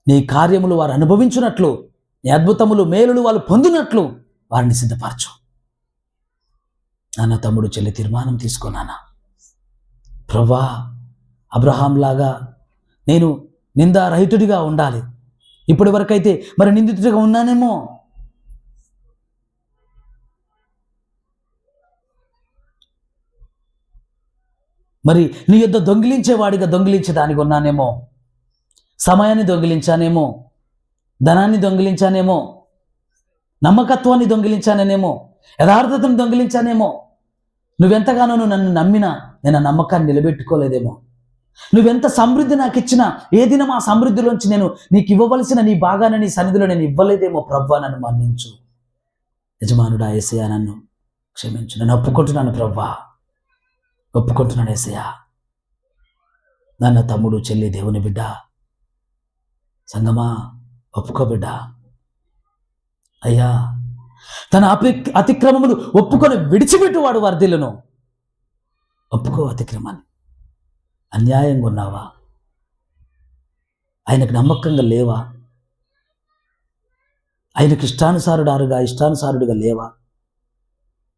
నీ కార్యములు వారు అనుభవించున్నట్లు, నీ అద్భుతములు మేలులు వాళ్ళు పొందినట్లు వారిని సిద్ధపరచు. నాన్న, తమ్ముడు చెల్లి తీర్మానం తీసుకున్నానా ప్రభువా, అబ్రహాం లాగా నేను నిందారహితుడిగా ఉండాలి. ఇప్పటి వరకైతే మరి నిందితుడిగా ఉన్నానేమో. మరి నీ యొద్ద దొంగిలించేవాడిగా దొంగిలించేదానికి ఉన్నానేమో. సమయాన్ని దొంగిలించానేమో, ధనాన్ని దొంగిలించానేమో, నమ్మకత్వాన్ని దొంగిలించానేమో, యథార్థతను దొంగిలించానేమో. నువ్వెంతగానో నన్ను నమ్మినా నేను ఆ నమ్మకాన్ని నిలబెట్టుకోలేదేమో. నువ్వెంత సమృద్ధి నాకు ఇచ్చినా ఏ దినం ఆ సమృద్ధిలోంచి నేను నీకు ఇవ్వవలసిన నీ భాగాన్ని నీ సన్నిధిలో నేను ఇవ్వలేదేమో. ప్రభువా, నన్ను మన్నించు. యజమానుడా యేసయ్యా, నన్ను క్షమించు. నేను ఒప్పుకుంటున్నాను ప్రభువా, ఒప్పుకుంటున్నాను యేసయ్యా. నాన్న, తమ్ముడు చెల్లి దేవుని బిడ్డ సంగమా, ఒప్పుకో బిడ్డ. అయ్యా, తన అతిక్రమములు ఒప్పుకొని విడిచిపెట్టువాడు వర్ధిల్లును. ఒప్పుకో అతిక్రమాన్ని. అన్యాయంగా ఉన్నావా? ఆయనకు నమ్మకంగా లేవా? ఆయనకు ఇష్టానుసారుడిగా లేవా?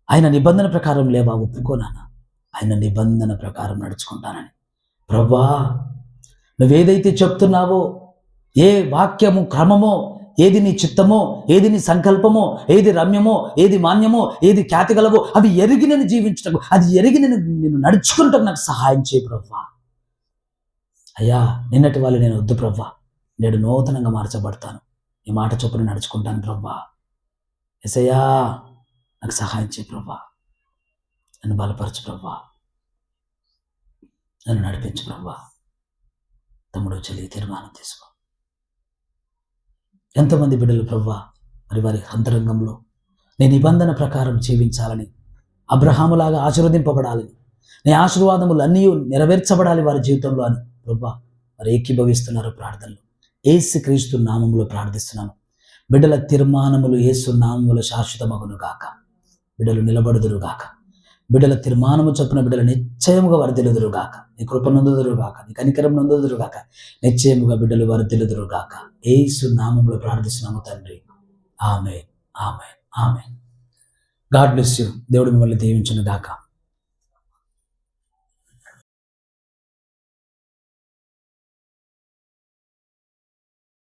ఆయన నిబంధన ప్రకారం లేవా? ఒప్పుకోనానా, ఆయన నిబంధన ప్రకారం నడుచుకుంటానని. ప్రభువా, నువ్వేదైతే చెప్తున్నావో, ఏ వాక్యము క్రమమో, ఏది నీ చిత్తమో, ఏది నీ సంకల్పమో, ఏది రమ్యమో, ఏది మాన్యమో, ఏది ఖ్యాతి గలవో అవి ఎరిగి నేను జీవించటకు, అది ఎరిగి నేను నడుచుకుంటకు నాకు సహాయం చేయి ప్రభువా. అయ్యా, నిన్నటి వాళ్ళు నేను వద్దు ప్రభువా, నేడు నూతనంగా మార్చబడతాను, ఈ మాట చొప్పున నడుచుకుంటాను ప్రభువా. యేసయ్యా, నాకు సహాయం చేయి ప్రభువా. నన్ను బలపరచు ప్రభువా, నన్ను నడిపించు ప్రభువా. తమ్ముడు చెల్లి తీర్మానం తీసుకో. ఎంతమంది బిడ్డలు ప్రభువా మరి వారి అంతరంగంలో నీ నిబంధన ప్రకారం జీవించాలని, అబ్రహాములాగా ఆశీర్వదింపబడాలని, నీ ఆశీర్వాదములు అన్నీ నెరవేర్చబడాలి వారి జీవితంలో అని ప్రభువా మరి ఏకీభవిస్తున్నారు ప్రార్థనలు. యేసుక్రీస్తు నామములో ప్రార్థిస్తున్నాను. బిడ్డల తీర్మానములు యేసు నామములో శాశ్వతమగును గాక. బిడ్డలు నిలబడుదురు గాక. బిడ్డల తీర్మానము చొప్పున బిడ్డలు నిశ్చయముగా వర్ధిల్లుదురు గాక. నీ కృప నొందుదురు గాక, నీ కనికరం నొందుదురు గాక. నిశ్చయముగా బిడ్డలు వర్ధిల్లుదురు గాక. యేసు నామములో ప్రార్థిస్తున్నాము తండ్రి. Amen, amen, amen. God bless you. దేవుడు మిమ్మల్ని దీవించును గాక.